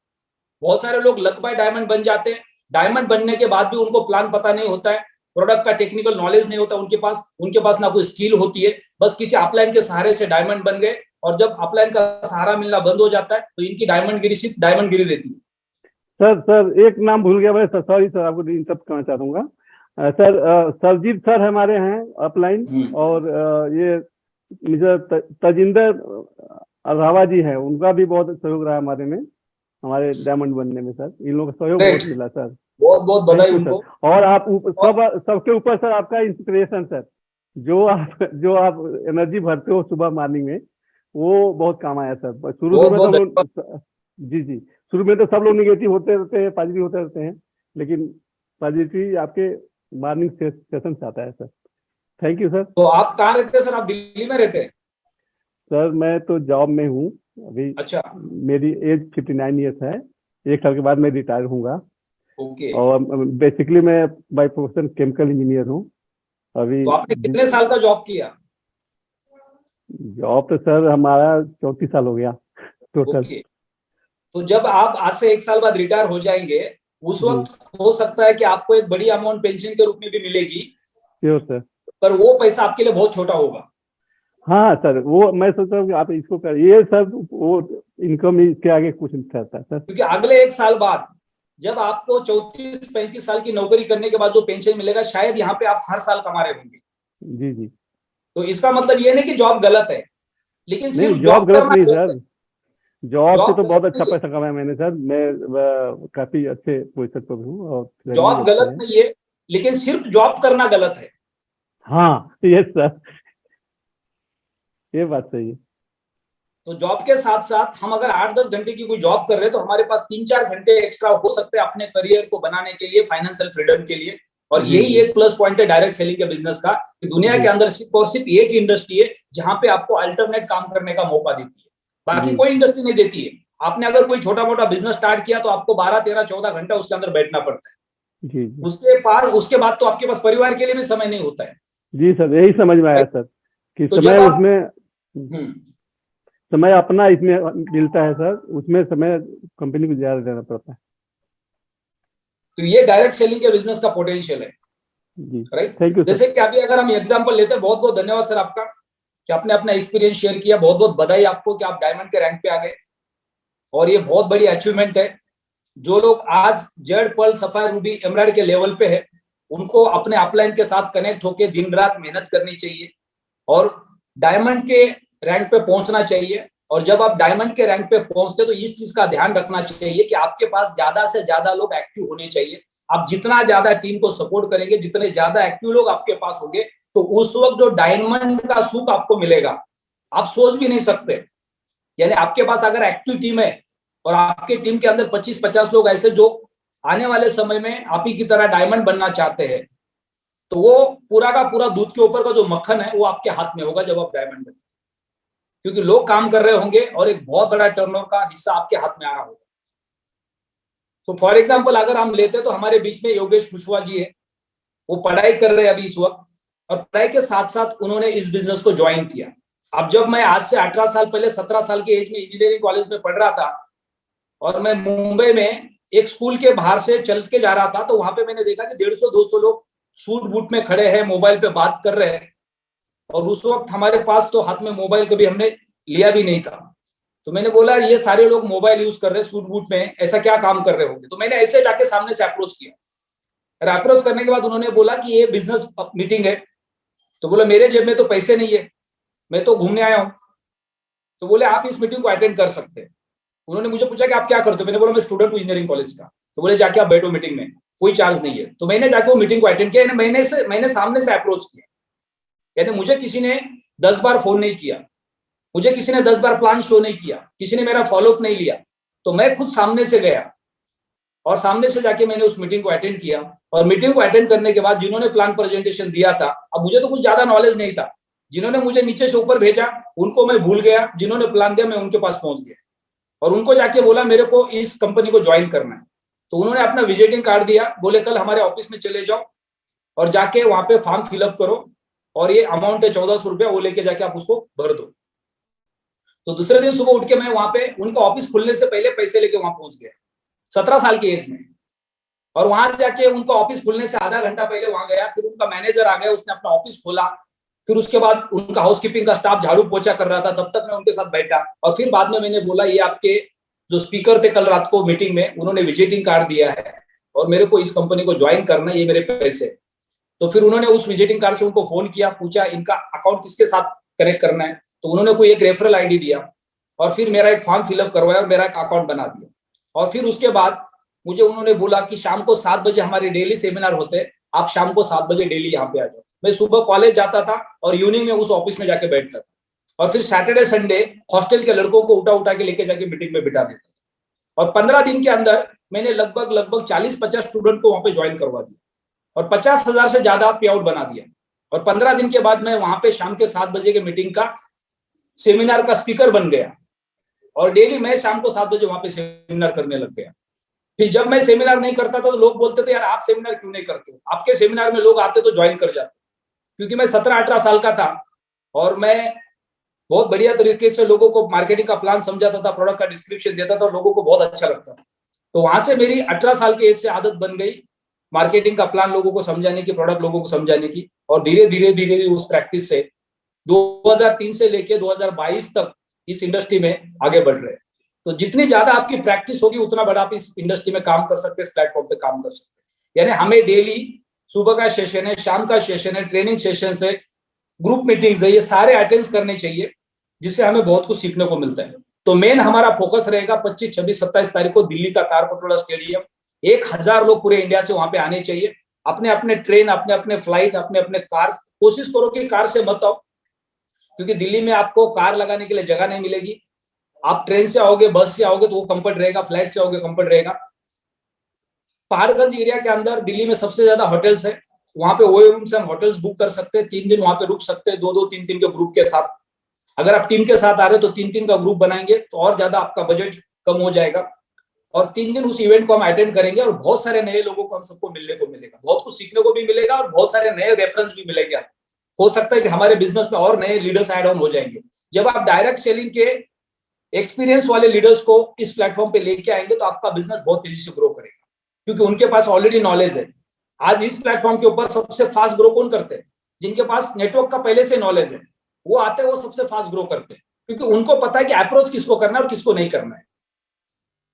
बहुत सारे लोग लक बाय डायमंड बन जाते हैं, डायमंड बनने के बाद भी उनको प्लान पता नहीं होता है, प्रोडक्ट का टेक्निकल नॉलेज नहीं होता उनके पास ना कोई स्किल होती है, बस किसी अपलाइन के सहारे से डायमंड बन गए, और जब अपलाइन का सहारा मिलना बंद हो जाता है तो इनकी डायमंडगिरी सिर्फ डायमंडगिरी रहती है। सर एक नाम भूल गया मैं, सॉरी सर, आपको इंटरप्ट करना चाहूंगा। सर सरजीत सर हमारे हैं अपलाइन, और ये मिस्टर तजिंदर अरावा जी हैं, उनका भी बहुत सहयोग रहा हमारे में, हमारे डायमंड बनने में सर। इन लोगों का सहयोग बहुत मिला सर। बहुत बहुत बधाई उनको। और आप सबके ऊपर सर आपका इंस्पिरेशन सर, जो आप एनर्जी भरते हो सुबह मॉर्निंग में, वो बहुत काम आया सर। शुरू में तो हम लोग, जी शुरू में तो सब लोग निगेटिव होते रहते हैं, पॉजिटिव होते रहते हैं, लेकिन पॉजिटिव आपके मॉर्निंग सेशन से आता है सर। Thank you sir. तो आप कहाँ रहते हैं सर? आप दिल्ली में रहते हैं? सर मैं तो जॉब में हूँ अभी। अच्छा। मेरी एज 59 ईयर्स है, 1 साल के बाद मैं रिटायर होऊंगा। ओके। और बेसिकली मैं बाय प्रोफेशन केमिकल इंजीनियर हूँ अभी। तो आपने कितने साल का जॉब किया? जॉब तो सर हमारा 34 साल हो गया टोटल। ओके। तो जब आप आज से 1 साल बाद रिटायर हो जाएंगे, उस वक्त हो सकता है कि आपको एक बड़ी अमाउंट पेंशन के रूप में भी मिलेगी। Sure sir. पर वो पैसा आपके लिए बहुत छोटा होगा। हाँ सर, वो मैं सोचता हूँ कि आप इसको कर, ये सर वो इनकम इसके आगे कुछ नहीं करता सर। क्योंकि अगले 1 साल बाद जब आपको 34 35 साल की नौकरी करने के बाद जो पेंशन मिलेगा, शायद यहाँ पे आप हर साल कमा रहे होंगे। जी। तो इसका मतलब ये नहीं कि जॉब गलत है, लेकिन सिर्फ जॉब गलत नहीं सर, जॉब से तो बहुत अच्छा नहीं, पैसा कमाया मैंने सर। मैं काफी अच्छे पोजिशन पर हूँ और जॉब गलत नहीं है, लेकिन सिर्फ जॉब करना गलत है। हाँ यस सर, ये बात सही है। तो जॉब के साथ साथ हम अगर 8-10 घंटे की कोई जॉब कर रहे हैं तो हमारे पास 3-4 घंटे एक्स्ट्रा हो सकते हैं अपने करियर को बनाने के लिए, फाइनेंशियल फ्रीडम के लिए। और यही एक प्लस पॉइंट है डायरेक्ट सेलिंग के बिजनेस का, कि दुनिया के अंदर सिर्फ और सिर्फ एक इंडस्ट्री है जहां पे आपको अल्टरनेट काम करने का मौका देती है, बाकी कोई इंडस्ट्री नहीं देती है। आपने अगर कोई छोटा मोटा बिजनेस स्टार्ट किया तो आपको 12, 13, 14 घंटा उसके अंदर बैठना पड़ता है। उसके बाद तो आपके पास परिवार के लिए भी समय नहीं होता है। जी सर, यही समझ में आया सर कि तो समय उसमें समय अपना इसमें मिलता है सर, उसमें समय कंपनी को ज्यादा देना पड़ता है। तो ये डायरेक्ट सेलिंग के बिजनेस का पोटेंशियल है। Right, thank you. जैसे कि अभी अगर हम एग्जांपल लेते हैं, बहुत बहुत धन्यवाद सर आपका कि आपने अपना एक्सपीरियंस शेयर किया, बहुत बहुत बधाई आपको कि आप डायमंड के रैंक पे आ गए, और ये बहुत बड़ी अचीवमेंट है। जो लोग आज jade, pearl, sapphire, ruby, emerald के लेवल पे है, उनको अपने अपलाइन के साथ कनेक्ट होकर दिन रात मेहनत करनी चाहिए और डायमंड के रैंक पे पहुंचना चाहिए। और जब आप डायमंड के रैंक पे पहुंचते तो इस चीज का ध्यान रखना चाहिए कि आपके पास ज्यादा से ज्यादा लोग एक्टिव होने चाहिए। आप जितना ज्यादा टीम को सपोर्ट करेंगे, जितने ज्यादा एक्टिव लोग आपके पास होंगे, तो उस वक्त जो डायमंड का सुख आपको मिलेगा आप सोच भी नहीं सकते। यानी आपके पास अगर एक्टिव टीम है और आपके टीम के अंदर 25-50 लोग ऐसे जो आने वाले समय में आप ही की तरह डायमंड बनना चाहते हैं, तो वो पूरा का पूरा दूध के ऊपर का जो मक्खन है वो आपके हाथ में होगा जब आप डायमंड बने, क्योंकि लोग काम कर रहे होंगे और एक बहुत बड़ा टर्नओवर का हिस्सा आपके हाथ में आ रहा होगा। तो फॉर एग्जांपल अगर हम लेते तो हमारे बीच में योगेश कुशवाहा जी है, वो पढ़ाई कर रहे हैं अभी इस वक्त, और पढ़ाई के साथ साथ उन्होंने इस बिजनेस को ज्वाइन किया। अब जब मैं आज से 18 साल पहले 17 साल की एज में इंजीनियरिंग कॉलेज में पढ़ रहा था और मैं मुंबई में एक स्कूल के बाहर से चल के जा रहा था, तो वहां पे मैंने देखा कि 150-200 लोग सूट बूट में खड़े हैं, मोबाइल पे बात कर रहे हैं, और उस वक्त हमारे पास तो हाथ में मोबाइल कभी हमने लिया भी नहीं था। तो मैंने बोला ये सारे लोग मोबाइल यूज कर रहे हैं सूट बूट में, ऐसा क्या काम कर रहे होंगे? तो मैंने ऐसे जाके सामने से अप्रोच किया। अप्रोच करने के बाद उन्होंने बोला कि ये बिजनेस मीटिंग है। तो बोला मेरे जेब में तो पैसे नहीं है, मैं तो घूमने आया हूँ। तो बोले आप इस मीटिंग को अटेंड कर सकते हैं। उन्होंने मुझे पूछा कि आप क्या करते हो? मैंने बोला मैं स्टूडेंट हूँ इंजीनियरिंग कॉलेज का। तो बोले जाके आप बैठो मीटिंग में, कोई चार्ज नहीं है। तो मैंने जाके वो मीटिंग को अटेंड किया। मैंने सामने से अप्रोच किया, यानी मुझे किसी ने 10 बार फोन नहीं किया, मुझे किसी ने 10 बार प्लान शो नहीं किया, किसी ने मेरा फॉलोअप नहीं लिया। तो मैं खुद सामने से गया और सामने से जाके मैंने उस मीटिंग को अटेंड किया। और मीटिंग को अटेंड करने के बाद जिन्होंने प्लान प्रेजेंटेशन दिया था, अब मुझे तो कुछ ज्यादा नॉलेज नहीं था, जिन्होंने मुझे नीचे से ऊपर भेजा उनको मैं भूल गया, जिन्होंने प्लान दिया मैं उनके पास पहुंच गया और उनको जाके बोला मेरे को इस कंपनी को ज्वाइन करना है। तो उन्होंने अपना विजिटिंग कार्ड दिया, बोले कल हमारे ऑफिस में चले जाओ और जाके वहां पे फॉर्म फिलअप करो और ये अमाउंट है 1400 रुपया, वो लेके जाके आप उसको भर दो। तो दूसरे दिन सुबह उठ के मैं वहां पे उनका ऑफिस खुलने से पहले पैसे लेके वहां पहुंच गया 17 साल की एज में। और वहां जाके उनका ऑफिस खुलने से आधा घंटा पहले वहां गया, फिर उनका मैनेजर आ गया, उसने अपना ऑफिस खोला, फिर उसके बाद उनका हाउसकीपिंग का स्टाफ झाड़ू पोछा कर रहा था, तब तक मैं उनके साथ बैठा। और फिर बाद में मैंने बोला ये आपके जो स्पीकर थे कल रात को मीटिंग में, उन्होंने विजिटिंग कार्ड दिया है और मेरे को इस कंपनी को ज्वाइन करना है, ये मेरे पैसे। तो फिर उन्होंने उस विजिटिंग कार्ड से उनको फोन किया, पूछा इनका अकाउंट किसके साथ कनेक्ट करना है, तो उन्होंने कोई एक रेफरल आईडी दिया और फिर मेरा एक फॉर्म फिलअप करवाया और मेरा एक अकाउंट बना दिया। और फिर उसके बाद मुझे उन्होंने बोला कि शाम को 7 बजे हमारे डेली सेमिनार होते हैं, आप शाम को 7 बजे डेली यहाँ पे आ जाओ। मैं सुबह कॉलेज जाता था और इवनिंग में उस ऑफिस में जाके बैठता था और फिर सैटरडे संडे हॉस्टल के लड़कों को उठा के लेके जाके मीटिंग में बिठा देता था। और 15 दिन के अंदर मैंने लगभग 40-50 स्टूडेंट को वहां पे ज्वाइन करवा दिया और 50,000 से ज्यादा पे आउट बना दिया। और 15 दिन के बाद मैं वहां पे शाम के 7 बजे के मीटिंग का सेमिनार का स्पीकर बन गया और डेली मैं शाम को 7 बजे वहां पे सेमिनार करने लग गया। फिर जब मैं सेमिनार नहीं करता था तो लोग बोलते थे यार आप सेमिनार क्यों नहीं करते हो, आपके सेमिनार में लोग आते तो ज्वाइन कर जाते। क्योंकि मैं 17-18 साल का था और मैं बहुत बढ़िया तरीके से लोगों को मार्केटिंग का प्लान समझाता था, प्रोडक्ट का डिस्क्रिप्शन देता था और लोगों को बहुत अच्छा लगता था। तो वहां से मेरी 18 साल की एज से आदत बन गई मार्केटिंग का प्लान लोगों को समझाने की, प्रोडक्ट लोगों को समझाने की। और धीरे धीरे उस प्रैक्टिस से 2003 से लेके 2022 तक इस इंडस्ट्री में आगे बढ़ रहे हैं। तो जितनी ज्यादा आपकी प्रैक्टिस होगी उतना बड़ा आप इस इंडस्ट्री में काम कर सकते हैं, इस प्लेटफॉर्म पे काम कर सकते हैं। यानी हमें डेली सुबह का सेशन है, शाम का सेशन है, ट्रेनिंग सेशन है, ग्रुप मीटिंग्स है, ये सारे अटेंड करने चाहिए जिससे हमें बहुत कुछ सीखने को मिलता है। तो मेन हमारा फोकस रहेगा 25, 26, 27 तारीख को दिल्ली का तालकटोरा स्टेडियम। 1000 लोग पूरे इंडिया से वहां पे आने चाहिए। अपने अपने ट्रेन, अपने अपने फ्लाइट, अपने अपने कार, कोशिश करो कि कार से मत आओ क्योंकि दिल्ली में आपको कार लगाने के लिए जगह नहीं मिलेगी। आप ट्रेन से आओगे, बस से आओगे तो वो कंफर्ट रहेगा, फ्लाइट से आओगे कंफर्ट रहेगा। पहाड़गंज एरिया के अंदर दिल्ली में सबसे ज्यादा होटल्स है, वहां पे ओए रूम से हम होटल्स बुक कर सकते हैं, 3 दिन वहां पे रुक सकते हैं, 2-2 3-3 के ग्रुप के साथ। अगर आप टीम के साथ आ रहे हो तो 3-3 का ग्रुप बनाएंगे तो और ज्यादा आपका बजट कम हो जाएगा। और 3 दिन उस इवेंट को हम अटेंड करेंगे और बहुत सारे नए लोगों को हम सबको मिलने को मिलेगा, बहुत कुछ सीखने को भी मिलेगा और बहुत सारे नए रेफरेंस भी मिलेंगे। हो सकता है कि हमारे बिजनेस में और नए लीडर्स ऐड ऑन हो जाएंगे। जब आप डायरेक्ट सेलिंग के एक्सपीरियंस वाले लीडर्स को इस प्लेटफॉर्म पे लेके आएंगे तो आपका बिजनेस बहुत तेजी से ग्रो करेगा, क्योंकि उनके पास ऑलरेडी नॉलेज है। आज इस प्लेटफॉर्म के ऊपर सबसे फास्ट ग्रो कौन करते हैं? जिनके पास नेटवर्क का पहले से नॉलेज है, वो आते हैं, वो सबसे फास्ट ग्रो करते हैं, क्योंकि उनको पता है कि अप्रोच किसको करना है और किसको नहीं करना है।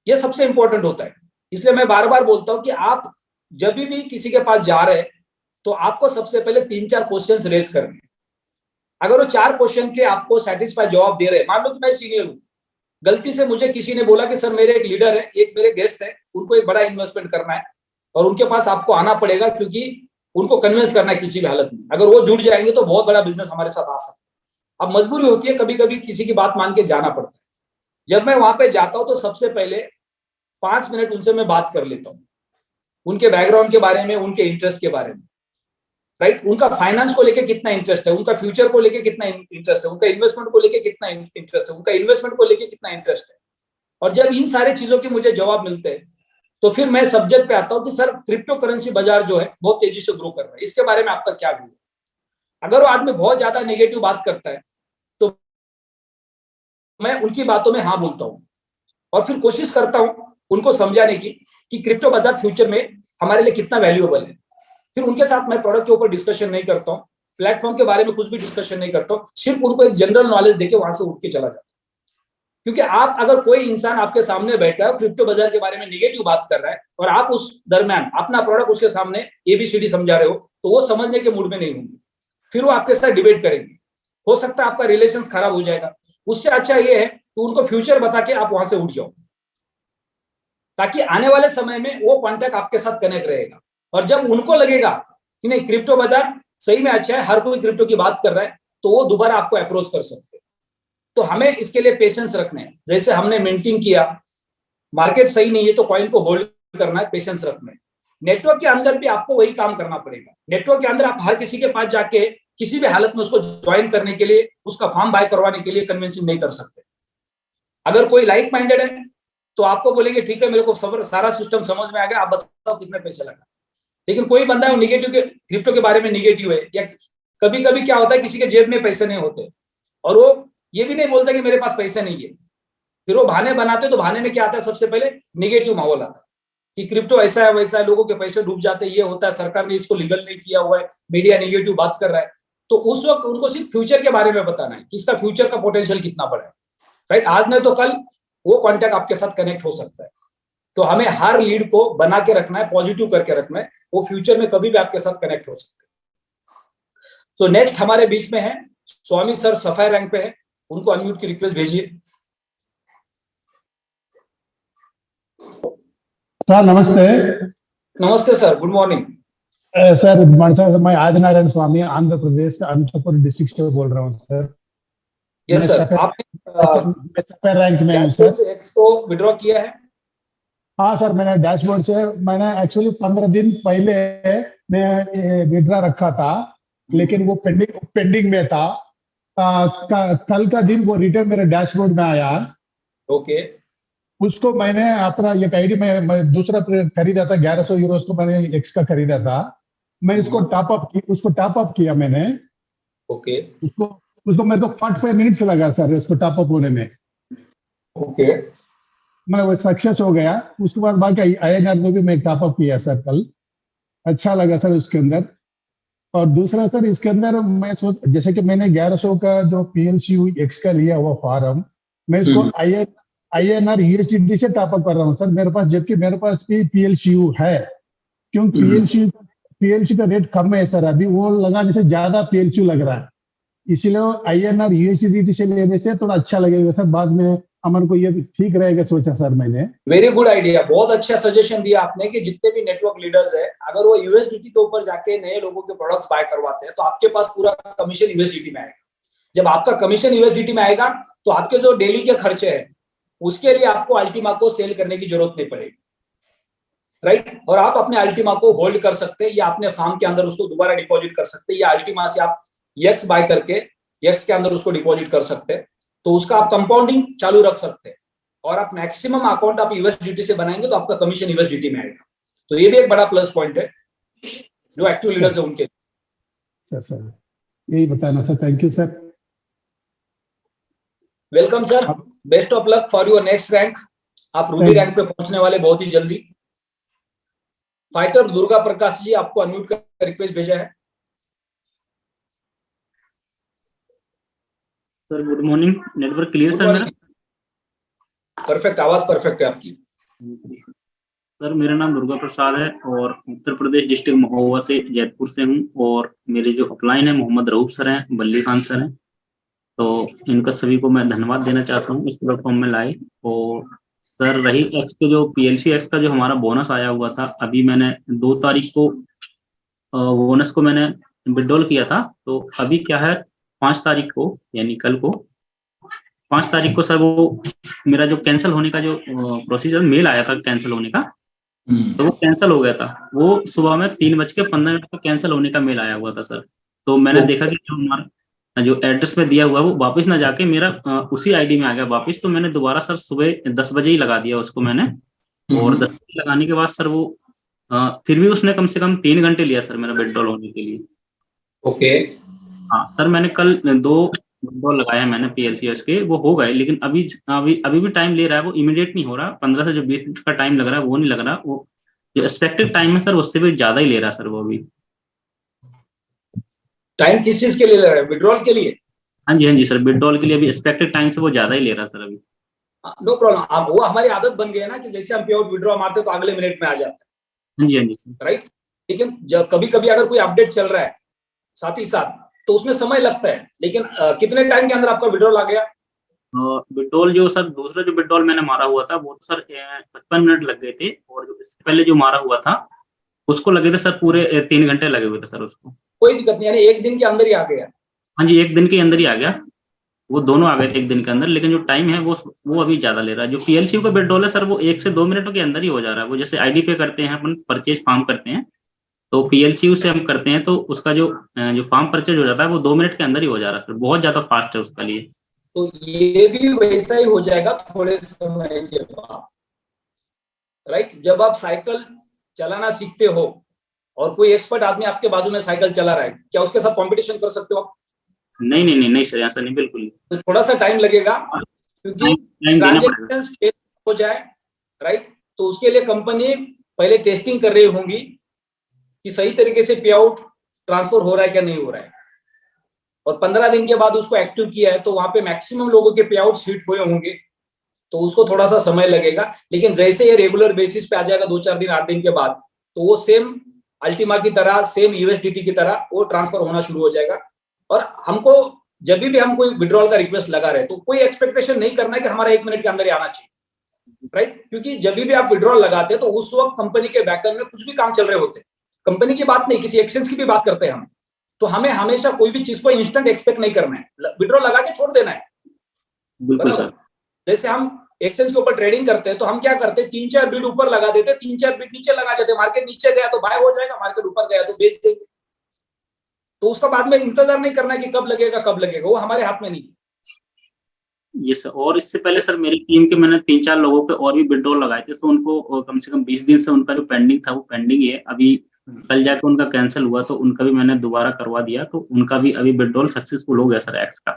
ये सबसे इंपॉर्टेंट होता है। इसलिए मैं बार बार बोलता हूं कि आप जब भी किसी के पास जा रहे हैं तो आपको सबसे पहले 3-4 क्वेश्चंस रेज करने हैं। अगर वो 4 क्वेश्चन के आपको सेटिस्फाई जवाब दे रहे हैं, मान लो कि मैं सीनियर हूं, गलती से मुझे किसी ने बोला कि सर मेरे एक लीडर है, एक मेरे गेस्ट है, उनको एक बड़ा इन्वेस्टमेंट करना है और उनके पास आपको आना पड़ेगा क्योंकि उनको कन्विंस करना है किसी भी हालत में। अगर वो जुड़ जाएंगे तो बहुत बड़ा बिजनेस हमारे साथ आ सकता है। अब मजबूरी होती है, कभी कभी किसी की बात मान के जाना पड़ता है। जब मैं वहां पे जाता हूं तो सबसे पहले 5 मिनट उनसे मैं बात कर लेता हूं, उनके बैकग्राउंड के बारे में, उनके इंटरेस्ट के बारे में, राइट। उनका फाइनेंस को लेके कितना इंटरेस्ट है, उनका फ्यूचर को लेके कितना इंटरेस्ट है, उनका इन्वेस्टमेंट को लेके कितना इंटरेस्ट है, उनका इन्वेस्टमेंट को लेके कितना इंटरेस्ट है। और जब इन सारी चीजों के मुझे जवाब मिलते हैं तो फिर मैं सब्जेक्ट पे आता हूं कि सर क्रिप्टो करेंसी बाजार जो है बहुत तेजी से ग्रो कर रहा है, इसके बारे में आपका क्या व्यू है। अगर वो आदमी बहुत ज्यादा नेगेटिव बात करता है तो मैं उनकी बातों में हाँ बोलता हूँ और फिर कोशिश करता हूं उनको समझाने की कि क्रिप्टो बाजार फ्यूचर में हमारे लिए कितना वैल्यूएबल है। फिर उनके साथ मैं प्रोडक्ट के ऊपर डिस्कशन नहीं करता हूँ, प्लेटफॉर्म के बारे में कुछ भी डिस्कशन नहीं करता हूँ, सिर्फ उनको एक जनरल नॉलेज देके वहां से उठ के चला जाता हूँ। क्योंकि आप अगर कोई इंसान आपके सामने बैठा है क्रिप्टो बाजार के बारे में नेगेटिव बात कर रहा है और आप उस दरमियान अपना प्रोडक्ट उसके सामने एबीसीडी समझा रहे हो तो वो समझने के मूड में नहीं होंगे, फिर वो आपके साथ डिबेट करेंगे, हो सकता है आपका रिलेशन खराब हो जाएगा। उससे अच्छा ये है कि उनको फ्यूचर बता के आप वहां से उठ जाओ, ताकि आने वाले समय में वो कॉन्टैक्ट आपके साथ कनेक्ट रहेगा। और जब उनको लगेगा कि नहीं क्रिप्टो बाजार सही में अच्छा है, हर कोई क्रिप्टो की बात कर रहा है, तो वो दोबारा आपको अप्रोच कर सकते हैं। तो हमें इसके लिए पेशेंस रखने हैं, जैसे हमने मिंटिंग किया, मार्केट सही नहीं है तो कॉइन को होल्ड करना है, पेशेंस रखना है। नेटवर्क के अंदर भी आपको वही काम करना पड़ेगा। नेटवर्क के अंदर आप हर किसी के पास जाके किसी भी हालत में उसको ज्वाइन करने के लिए, उसका फॉर्म बाय करवाने के लिए कन्विंसिंग नहीं कर सकते। अगर कोई लाइक माइंडेड है तो आपको बोलेंगे ठीक है मेरे को सारा सिस्टम समझ में आ गया, आप बताओ कितने पैसे लगा। लेकिन कोई बंदा है निगेटिव के क्रिप्टो के बारे में निगेटिव है, या कभी कभी क्या होता है किसी के जेब में पैसे नहीं होते और वो ये भी नहीं बोलता कि मेरे पास पैसे नहीं है, फिर वो बहाने बनाते, तो बहाने में क्या आता है, सबसे पहले निगेटिव माहौल आता है कि क्रिप्टो ऐसा है वैसा है, लोगों के पैसे डूब जाते हैं, ये होता है, सरकार ने इसको लीगल नहीं किया हुआ है, मीडिया निगेटिव बात कर रहा है। तो उस वक्त उनको सिर्फ फ्यूचर के बारे में बताना है कि इसका फ्यूचर का पोटेंशियल कितना बड़ा है, राइट। आज नहीं तो कल वो कॉन्टैक्ट आपके साथ कनेक्ट हो सकता है। तो हमें हर लीड को बना के रखना है, पॉजिटिव करके रखना है, वो फ्यूचर में कभी भी आपके साथ कनेक्ट हो सकते हैं। तो नेक्स्ट हमारे बीच में है स्वामी सर, सफाई रैंक पे है, उनको अनम्यूट की रिक्वेस्ट भेजिए। सर नमस्ते। नमस्ते सर, गुड मॉर्निंग। सर मैं आदि नारायण स्वामी आंध्र प्रदेश अनंतपुर डिस्ट्रिक्ट से बोल रहा हूँ सर। यस सर, मैं सफेद रैंक में हूँ सर। एक्स को विड्रॉ किया है? हाँ सर, मैंने डैशबोर्ड से, मैंने एक्चुअली 15 दिन पहले मैं विड्रॉ रखा था, लेकिन वो पेंडिंग में था। कल का दिन वो रिटर्न मेरे डैशबोर्ड में आया। ओके। उसको मैंने अपना एक आईडी में मैं दूसरा खरीदा था, 1100 यूरोस को मैंने एक्स का खरीदा था। मैं इसको टॉप अप किया मैंने। ओके। उसको मेरे को 45 मिनट्स लगा सर इसको टॉप अप होने में। ओके। मैं वो सक्सेस हो गया। उसके बाद बाकी INR में भी मैं टॉप अप किया सर कल, अच्छा लगा सर उसके अंदर। और दूसरा सर इसके अंदर मैं जैसे कि मैंने 1100 का जो PLCU एक्स का लिया हुआ फॉर्म, मैं इसको INR USDT से टॉप अप कर रहा हूँ सर मेरे पास, जबकि मेरे पास भी PLCU है। क्योंकि PLCU का रेट कम है सर, अभी वो लगाने से ज्यादा PLCU लग रहा है, इसीलिए INR USDT से लेने से थोड़ा अच्छा लगेगा सर। बाद में हमारे को ये ठीक रहेगा सोचा सर मैंने। वेरी गुड आइडिया, बहुत अच्छा सजेशन दिया आपने कि जितने भी नेटवर्क लीडर्स है, अगर वो USDT के ऊपर जाके नए लोगों के प्रोडक्ट्स बाय करवाते हैं तो आपके पास पूरा कमीशन USDT में आएगा। जब आपका कमीशन USDT में आएगा तो आपके जो डेली के खर्चे हैं उसके लिए आपको अल्टीमा को सेल करने की जरूरत नहीं पड़ेगी। राइट, और आप अपने अल्टीमा को होल्ड कर सकते हैं या अपने फार्म के अंदर उसको दोबारा डिपॉजिट कर सकते हैं, या अल्टीमा से आप एक्स बाय करके एक्स के अंदर उसको डिपॉजिट कर सकते हैं, तो उसका आप कंपाउंडिंग चालू रख सकते हैं, और आप मैक्सिमम अकाउंट आप यूएसडीटी से बनाएंगे तो आपका कमीशन यूएसडीटी में आएगा। तो ये भी एक बड़ा प्लस पॉइंट है जो एक्टिव लीडर्स है उनके। सर यही बताना sir, thank you sir. Welcome sir, best of luck for your next rank. आप रूबी रैंक पे पहुंचने वाले बहुत ही जल्दी। फाइटर दुर्गा प्रकाश जी, आपको अनम्यूट का रिक्वेस्ट भेजा है। Sir good morning, network clear sir मेरा? परफेक्ट, आवाज परफेक्ट है आपकी। सर मेरा नाम दुर्गा प्रसाद है और उत्तर प्रदेश डिस्ट्रिक्ट महोबा से, जैतपुर से हूँ, और मेरे जो अपलाइन है मोहम्मद रऊफ सर हैं, बल्ली खान सर हैं, तो इनका सभी को मैं धन्यवाद देना चाहता हूँ इस प्लेटफॉर्म में लाए। और सर रही एक्स के जो पीएलसी एक्स का जो हमारा बोनस आया हुआ था, अभी मैंने 2 तारीख को बोनस को मैंने विड्रॉल किया था, तो अभी क्या है 5 तारीख को यानी कल को 5 तारीख को सर वो मेरा जो कैंसिल होने का जो प्रोसीजर मेल आया था कैंसिल होने का, तो वो कैंसिल हो गया था। वो सुबह में 3:15 का कैंसिल होने का मेल आया हुआ था सर। तो मैंने देखा कि जो हमारा जो एड्रेस में दिया हुआ वो वापस ना जाके मेरा उसी आईडी में आ गया वापस, तो मैंने दोबारा सर सुबह 10 बजे ही लगा दिया उसको मैंने। और 10 बजे लगाने के बाद सर वो फिर भी उसने कम से कम 3 घंटे लिया सर मेरा विड्रॉल होने के लिए। ओके। हाँ सर, मैंने कल 2 विड्रॉल लगाया मैंने पीएलसीएस के, वो हो गए, लेकिन अभी भी टाइम ले रहा है, वो इमीडिएट नहीं हो रहा। 15 से जो 20 मिनट का टाइम लग रहा है वो नहीं लग रहा, वो जो एक्सपेक्टेड टाइम है सर उससे भी ज्यादा ही ले रहा है सर वो अभी। टाइम किस चीज के लिए ले रहे हैं? विड्रॉल के लिए? हाँ जी सर, विड्रॉल के लिए अभी एक्सपेक्टेड टाइम से वो ज्यादा ही ले रहा है सर अभी। नो प्रॉब्लम, आप वो हमारी आदत बन गई है ना कि जैसे हम पे आउट विड्रॉ मारते तो अगले मिनट में आ जाता है। हाँ जी सर। राइट, लेकिन जब कभी कभी अगर कोई अपडेट चल रहा है साथ ही साथ तो उसमें समय लगता है, लेकिन कितने टाइम के अंदर आपका विड्रॉल आ गया? विड्रॉल जो सर दूसरा जो विड्रॉल मैंने मारा हुआ था वो तो सर 55 मिनट लग गए थे, और जो इससे पहले जो मारा हुआ था उसको लगे थे सर पूरे 3 घंटे लगे हुए थे सर उसको। कोई दिक्कत नहीं, यानी एक दिन के अंदर ही आ गया? हाँ जी, 1 दिन के अंदर ही आ गया, वो दोनों आ गए थे 1 दिन के अंदर, लेकिन जो टाइम है वो अभी ज्यादा ले रहा है। जो पीएलसी का विड्रॉल है सर वो 1 से 2 मिनटों के अंदर ही हो जा रहा है। वो जैसे आईडी पे करते हैं अपन, परचेज फॉर्म करते हैं, तो पीएलसी से हम करते हैं तो उसका जो फॉर्म परचेज हो जाता है वो 2 मिनट के अंदर ही हो जा रहा है सर, बहुत ज्यादा फास्ट है उसका लिए। तो ये भी वैसा ही हो जाएगा थोड़े समय के बाद। राइट, जब आप साइकिल चलाना सीखते हो और कोई एक्सपर्ट आदमी आपके बाजू में साइकिल चला रहा है, क्या उसके साथ कंपटीशन कर सकते हो आप? नहीं सर, ऐसा नहीं, बिल्कुल नहीं। तो थोड़ा सा टाइम लगेगा क्योंकि ट्रांजेक्शन फेल हो जाए, राइट, तो उसके लिए कंपनी पहले टेस्टिंग कर रही होंगी कि सही तरीके से पे आउट ट्रांसफर हो रहा है क्या नहीं हो रहा है, और 15 दिन के बाद उसको एक्टिव किया है तो वहां पे मैक्सिमम लोगों के पे आउट हिट हुए होंगे, तो उसको थोड़ा सा समय लगेगा। लेकिन जैसे ये रेगुलर बेसिस पे आ जाएगा 2-4 दिन 8 दिन के बाद, तो वो सेम अल्टीमा की तरह, सेम यूएसडीटी की तरह वो ट्रांसफर होना शुरू हो जाएगा। और हमको जब भी हम कोई विड्रॉल का रिक्वेस्ट लगा रहे तो कोई एक्सपेक्टेशन नहीं करना है कि हमारा 1 मिनट के अंदर ही आना चाहिए, राइट, क्योंकि जब भी आप विड्रॉल लगाते हैं तो उस वक्त कंपनी के बैकएंड में कुछ भी काम चल रहे होते हैं। कंपनी की बात नहीं, किसी एक्सचेंज की भी बात करते हैं हम, तो हमें हमेशा कोई भी चीज को इंस्टेंट एक्सपेक्ट नहीं करना है, विड्रॉल लगा के छोड़ देना है। बिल्कुल सर। जैसे हम एक्सचेंज के ऊपर ट्रेडिंग करते हैं तो हम क्या करते हैं, 3-4 बिट ऊपर लगा देते, 3-4 बिट नीचे लगा देते, मार्केट नीचे गया तो बाय हो जाएगा, मार्केट ऊपर गया तो बेच देंगे। तो उसका बाद में इंतजार नहीं करना है कि कब लगेगा, वो हमारे हाथ में नहीं है। ये सर, और इससे पहले सर मेरी टीम के मैंने 3-4 लोगों पे और भी विड्रॉल लगाए थे, तो उनको कम से कम 20 दिन से उनका जो पेंडिंग था वो पेंडिंग ही है। अभी कल जाके उनका कैंसिल हुआ तो उनका भी मैंने दोबारा करवा दिया, तो उनका भी अभी विड्रॉल सक्सेसफुल हो गया सर एक्स का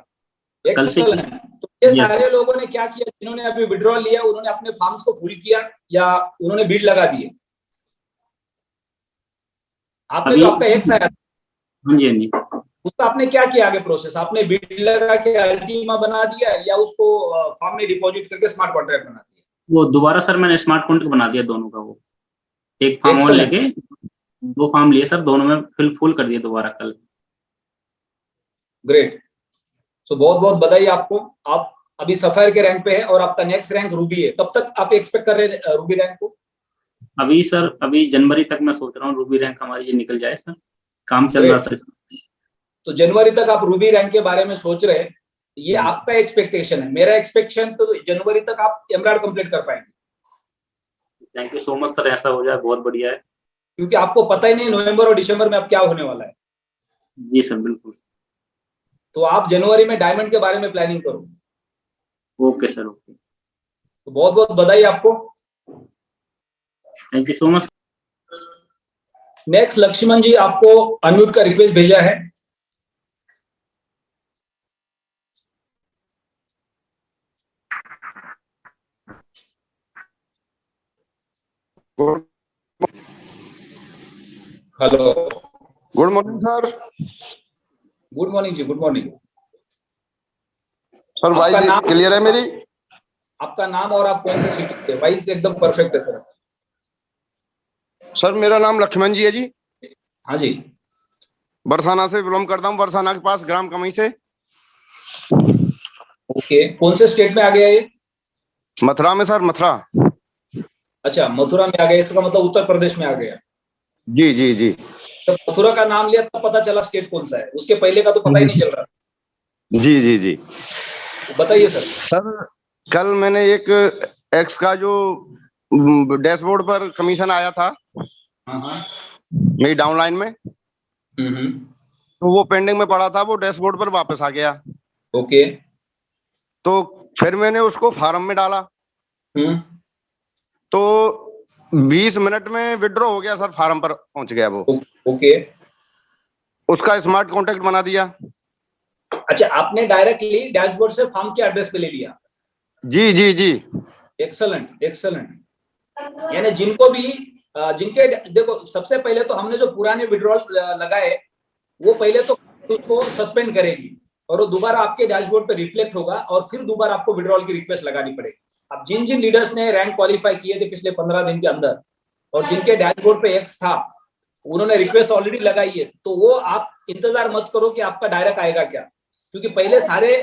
कल से। तो ये सारे लोगों ने क्या किया, जिन्होंने अभी विड्रॉल लिया उन्होंने अपने फॉर्म्स को फुल किया या उन्होंने बिड लगा दिए? आपने तो आपका एक्स आया, हाँ जी उसका आपने क्या किया आगे प्रोसेस? आपने बिड लगा के अल्टीमा बना दिया या उसको फॉर्म में डिपॉजिट करके स्मार्ट कॉन्ट्रैक्ट बना दिया? वो दोबारा सर मैंने स्मार्ट कॉन्ट्रैक्ट बना दिया दोनों का, वो एक फॉर्म और लेके 2 फॉर्म लिए सर, दोनों में फुल कर दिया दोबारा कल। ग्रेट, तो बहुत बहुत बधाई आपको। आप अभी सफायर के रैंक पे है और आपका नेक्स्ट रैंक रूबी है। कब तक आप एक्सपेक्ट कर रहे हैं रूबी रैंक को? अभी सर अभी जनवरी तक मैं सोच रहा हूँ रूबी रैंक हमारी ये निकल जाए सर, काम चल रहा सर। तो जनवरी तक आप रूबी रैंक के बारे में सोच रहे हैं, ये आपका एक्सपेक्टेशन है। मेरा एक्सपेक्टेशन तो जनवरी तक आप एमराल्ड कंप्लीट कर पाएंगे। Thank you so much sir, ऐसा हो जाए बहुत बढ़िया है। क्योंकि आपको पता ही नहीं नवंबर और दिसंबर में अब क्या होने वाला है। जी सर बिल्कुल। तो आप जनवरी में डायमंड के बारे में प्लानिंग करो। Okay sir, okay. तो बहुत बहुत बधाई आपको। Thank you so much. Next Laxman ji, आपको अनम्यूट का रिक्वेस्ट भेजा है। Hello, good morning sir. Good morning जी, good morning. Sir voice clear है मेरी? आपका नाम और आप कौन से सिटी से? वॉइस एकदम परफेक्ट है सर। सर मेरा नाम लक्ष्मण जी है जी। हाँ जी। बरसाना से बिलोंग करता हूँ, बरसाना के पास ग्राम कमई से। ओके, कौन से स्टेट में आ गया ये? मथुरा में सर, मथुरा। अच्छा, मथुरा में आ गया, इसका मतलब उत्तर प्रदेश में आ गया। जी जी जी। तो मथुरा का नाम लिया तब पता चला स्टेट कौन सा है, उसके पहले का तो पता ही नहीं चल रहा। जी जी जी। तो बताइए सर। सर कल मैंने एक एक्स का जो डैशबोर्ड पर कमीशन आया था हाँ हाँ। मेरी डाउनलाइन में, हम्म। तो वो पेंडिंग में पड़ा था, वो डैशबोर्ड पर वापस आ गया। ओके। तो फिर मैंने उसको फार्म में डाला, तो 20 मिनट में विड्रॉ हो गया सर, फार्म पर पहुंच गया वो। ओके। उसका स्मार्ट कॉन्टेक्ट बना दिया। अच्छा, आपने डायरेक्टली डैशबोर्ड से फार्म के एड्रेस पे ले लिया? जी जी जी। Excellent excellent. यानी जिनको भी जिनके देखो, सबसे पहले तो हमने जो पुराने विड्रॉल लगाए वो पहले तो उसको सस्पेंड करेगी और वो दोबारा आपके डैशबोर्ड पे रिफ्लेक्ट होगा और फिर दोबारा आपको विड्रॉल की रिक्वेस्ट लगानी पड़ेगी। अब जिन जिन लीडर्स ने रैंक क्वालिफाई किए थे पिछले 15 दिन के अंदर और जिनके डैशबोर्ड पे एक्स था, उन्होंने रिक्वेस्ट ऑलरेडी लगाई है, तो वो आप इंतजार मत करो कि आपका डायरेक्ट आएगा क्या, क्योंकि पहले सारे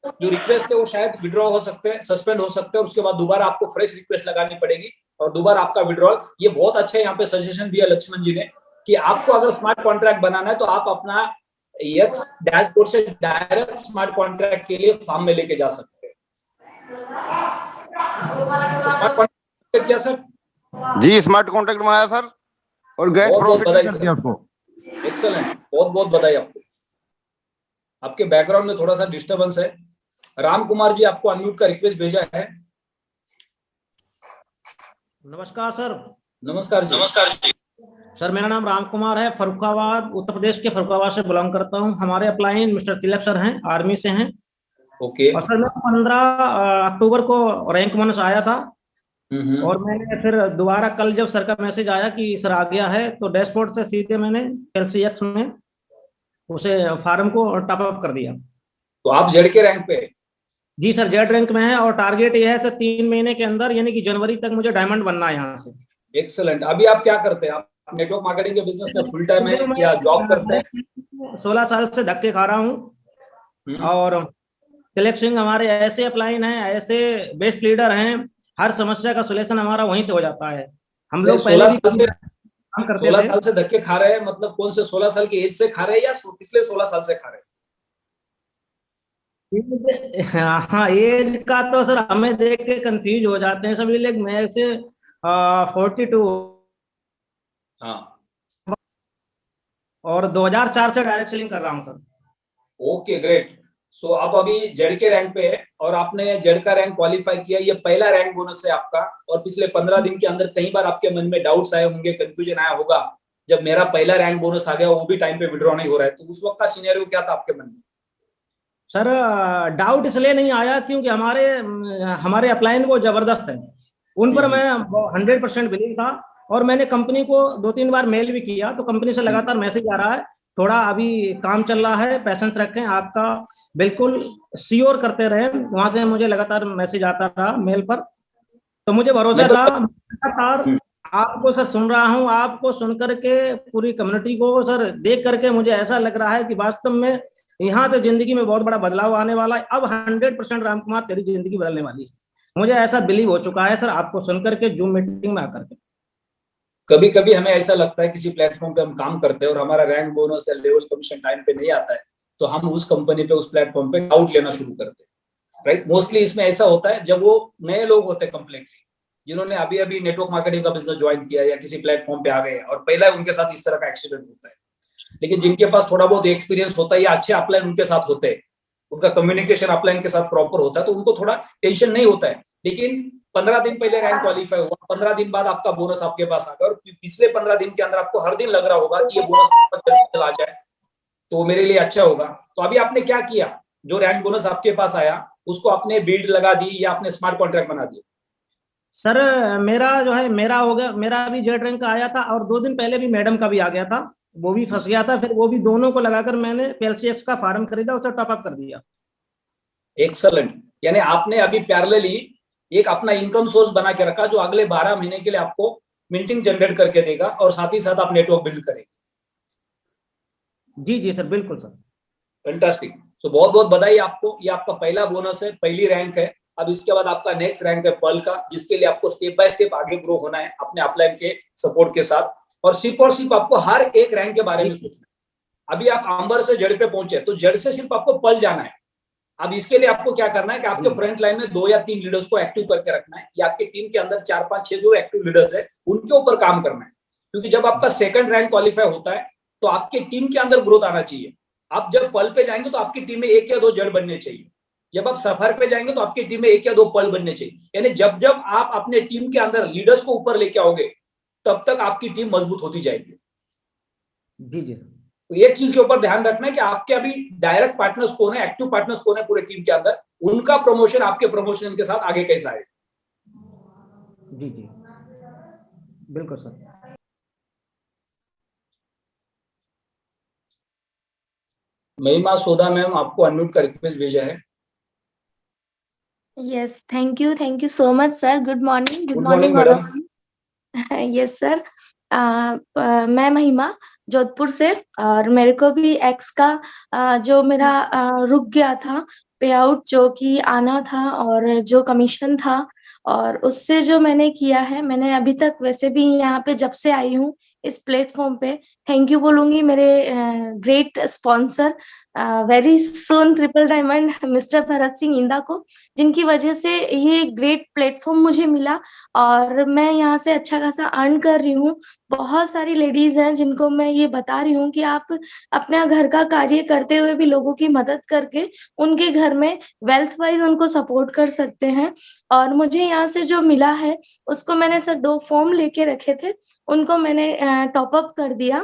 जो रिक्वेस्ट थे वो शायद विड्रॉ हो सकते हैं, सस्पेंड हो सकते हैं, और उसके बाद दोबारा आपको फ्रेश रिक्वेस्ट लगानी पड़ेगी और दोबारा आपका विड्रॉल। ये बहुत अच्छा है, यहाँ पे सजेशन दिया लक्ष्मण जी ने कि आपको अगर स्मार्ट कॉन्ट्रैक्ट बनाना है तो आप अपना एक्स डैशबोर्ड से डायरेक्ट स्मार्ट कॉन्ट्रैक्ट के लिए फॉर्म में लेके जा सकते हैं। तो स्मार्ट कॉन्ट्रैक्ट किया सर? जी स्मार्ट कॉन्ट्रैक्ट बनाया सर, और गेट प्रॉफिट कर दिया उसको। एक्सेलेंट, बहुत बहुत बधाई आपको। आपके बैकग्राउंड में थोड़ा सा डिस्टरबेंस है। राम कुमार जी, आपको अनम्यूट का रिक्वेस्ट भेजा है। नमस्कार सर। नमस्कार जी। नमस्कार जी। सर मेरा नाम राम कुमार है, फरुखाबाद, उत्तर प्रदेश के फरुखाबाद से बिलोंग करता हूं। हमारे अपलाइन मिस्टर तिलक सर हैं, आर्मी से हैं। ओके। और सर मैं 15 अक्टूबर को रैंक बोनस आया था और मैंने फिर दोबारा कल जब सर का मैसेज आया कि सर आ गया है, तो डैशबोर्ड से सीधे मैंने LCX में उसे फार्म को टॉप अप कर दिया। तो आप जेड के रैंक पे? जी सर, जेड रैंक में है और टारगेट ये है सर 3 महीने के अंदर, यानी कि जनवरी तक मुझे डायमंड बनना है यहाँ से। एक्सेलेंट। अभी आप क्या करते हैं? आप नेटवर्क मार्केटिंग के बिजनेस में फुल टाइम है या जॉब करते हैं? 16 साल से धक्के खा रहा हूँ और तिलक सिंह हमारे ऐसे अपलाइन हैं, ऐसे बेस्ट लीडर हैं, हर समस्या का सोल्यूशन हमारा वहीं से हो जाता है। हम लोग पहले भी काम करते थे। 16 साल से धक्के खा रहे हैं, मतलब कौन से 16 साल की एज से खा रहे हैं या पिछले 16 साल से खा रहे हैं? हाँ, एज का तो सर हमें देख के कंफ्यूज हो जाते हैं सभी लोग। मैं से 42 और 2004 से डायरेक्ट सेलिंग कर रहा हूँ सर। Okay, great. सो आप अभी जेड के रैंक पे है और आपने जेड का रैंक क्वालिफाई किया, ये पहला रैंक बोनस है आपका। और पिछले 15 दिन के अंदर कई बार आपके मन में डाउट्स आए होंगे, कंफ्यूजन आया होगा, जब मेरा पहला रैंक बोनस आ गया वो भी टाइम पे विड्रॉ नहीं हो रहा है, तो उस वक्त का सिनेरियो क्या था आपके मन में? सर डाउट इसलिए नहीं आया क्योंकि हमारे अपलाइन वो जबरदस्त है, उन पर मैं 100% बिलीव था। और मैंने कंपनी को 2-3 बार मेल भी किया, तो कंपनी से लगातार मैसेज आ रहा है थोड़ा अभी काम चल रहा है, पैसेंस रखें, आपका बिल्कुल श्योर करते रहे। वहां से मुझे लगातार मैसेज आता रहा मेल पर, तो मुझे भरोसा था। लगातार आपको सर सुन रहा हूं, आपको सुन करके पूरी कम्युनिटी को सर देख करके मुझे ऐसा लग रहा है कि वास्तव में यहाँ से जिंदगी में बहुत बड़ा बदलाव आने वाला है। अब 100% राम कुमार तेरी जिंदगी बदलने वाली है, मुझे ऐसा बिलीव हो चुका है सर, आपको सुन करके जूम मीटिंग में आकर के। कभी कभी हमें ऐसा लगता है किसी प्लेटफॉर्म पे हम काम करते हैं और हमारा रैंक बोनस या लेवल कमीशन टाइम पे नहीं आता है, तो हम उस कंपनी पे, उस प्लेटफॉर्म पे डाउट लेना शुरू करते हैं, राइट। मोस्टली इसमें ऐसा होता है जब वो नए लोग होते हैं, कंप्लीटली जिन्होंने अभी अभी नेटवर्क मार्केटिंग का बिजनेस ज्वाइन किया या किसी प्लेटफॉर्म पे आ गए और पहला उनके साथ इस तरह का एक्सीडेंट होता है। लेकिन जिनके पास थोड़ा बहुत एक्सपीरियंस होता है या अच्छे अपलाइन उनके साथ होते हैं, उनका कम्युनिकेशन अपलाइन के साथ प्रॉपर होता है, तो उनको थोड़ा टेंशन नहीं होता है। लेकिन 15 दिन पहले रैंक क्वालिफाई हुआ, 15 दिन बाद आपका बोनस आपके पास आ गया और पिछले 15 दिन के अंदर आपको हर दिन लग रहा होगा कि ये बोनस चला जाए तो मेरे लिए अच्छा होगा। तो अभी आपने क्या किया, जो रैंक बोनस आपके पास आया उसको आपने बिल्ड लगा दी या आपने स्मार्ट कॉन्ट्रैक्ट बना दिया? सर मेरा जो है मेरा हो गया, मेरा अभी जेड रैंक का आया था और 2 दिन पहले भी मैडम का भी आ गया था, वो भी फंस गया था, फिर वो भी दोनों को लगाकर मैंने PLCX का फार्म खरीदा, उसे टॉप अप कर दिया। एक्सलेंट, यानी आपने अभी पैरेलली एक अपना इनकम सोर्स बना के रखा जो अगले 12 महीने के लिए आपको मिंटिंग जनरेट करके देगा और साथ ही साथ आप नेटवर्क बिल्ड करेंगे। जी जी सर, बिल्कुल सर। फैंटास्टिक। तो बहुत बहुत बधाई आपको, ये आपका पहला बोनस है, पहली रैंक है। अब इसके बाद आपका नेक्स्ट रैंक है पर्ल का, जिसके लिए आपको स्टेप बाय स्टेप आगे ग्रो होना है अपने अपलाइन के सपोर्ट के साथ, और सिर्फ आपको हर एक रैंक के बारे में सोचना है। अभी आप अंबर से जड़ पे पहुंचे तो जड़ से सिर्फ आपको पर्ल जाना है। अब इसके लिए आपको क्या करना है कि आपके फ्रंट लाइन में 2 या 3 लीडर्स को एक्टिव करके रखना है, या आपके टीम के अंदर 4, 5, 6 जो एक्टिव लीडर्स है उनके ऊपर काम करना है। क्योंकि जब आपका सेकंड रैंक क्वालिफाई होता है तो आपके टीम के अंदर ग्रोथ आना चाहिए। आप जब पल पे जाएंगे तो आपकी टीम में 1 या 2 जड़ बनने चाहिए, जब आप सफर पे जाएंगे तो आपकी टीम में 1 या 2 पल बनने चाहिए। यानी जब जब आप अपने टीम के अंदर लीडर्स को ऊपर लेके आओगे तब तक आपकी टीम मजबूत होती जाएगी। जी जी। तो एक चीज के ऊपर ध्यान रखना है कि आपके अभी डायरेक्ट पार्टनर्स कौन है, एक्टिव पार्टनर्स कौन है पूरे टीम के अंदर, उनका प्रमोशन आपके प्रमोशन के साथ आगे कैसा है। जी जी बिल्कुल सर। महिमा सोदा मैम, आपको अनम्यूट का रिक्वेस्ट भेजा है। Yes, thank you so much, sir. Good morning. Good morning madam. Yes, sir. मैं महिमा जोधपुर से, और मेरे को भी एक्स का जो मेरा रुक गया था पे आउट जो कि आना था और जो कमीशन था, और उससे जो मैंने किया है, मैंने अभी तक वैसे भी यहाँ पे जब से आई हूँ इस प्लेटफॉर्म पे थैंक यू बोलूंगी मेरे great sponsor very soon triple diamond mister Bharat Singh इंदा को, जिनकी वजह से ये ग्रेट प्लेटफॉर्म मुझे मिला और मैं यहाँ से अच्छा खासा अर्न कर रही हूँ। बहुत सारी लेडीज हैं जिनको मैं ये बता रही हूँ कि आप अपना घर का कार्य करते हुए भी लोगों की मदद करके उनके घर में वेल्थ वाइज उनको सपोर्ट कर सकते हैं। और मुझे यहाँ से जो मिला है उसको मैंने सर 2 फॉर्म लेके रखे थे, उनको मैंने टॉप अप कर दिया,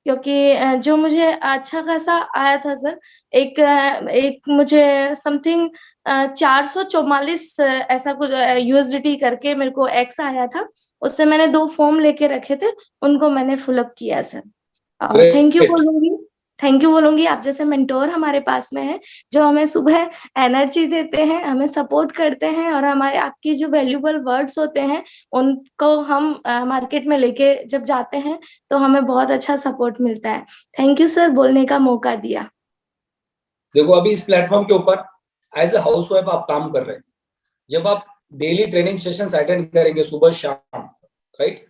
क्योंकि जो मुझे अच्छा खासा आया था सर, एक मुझे समथिंग 444 ऐसा कुछ USDT करके मेरे को एक्स आया था, उससे मैंने 2 फॉर्म लेके रखे थे, उनको मैंने फुल अप किया सर। और थैंक यू बोलूंगी आप जैसे मेंटोर हमारे पास में है, जो हमें सुबह एनर्जी देते हैं, हमें सपोर्ट करते हैं, और हमारे आपकी जो वैल्यूबल वर्ड्स होते हैं उनको हम मार्केट में लेके जब जाते हैं तो हमें बहुत अच्छा सपोर्ट मिलता है। थैंक यू सर, बोलने का मौका दिया। देखो, अभी इस प्लेटफॉर्म के ऊपर एज ए हाउस वाइफ आप काम कर रहे हैं। जब आप डेली ट्रेनिंग सेशंस अटेंड करेंगे सुबह शाम, राइट,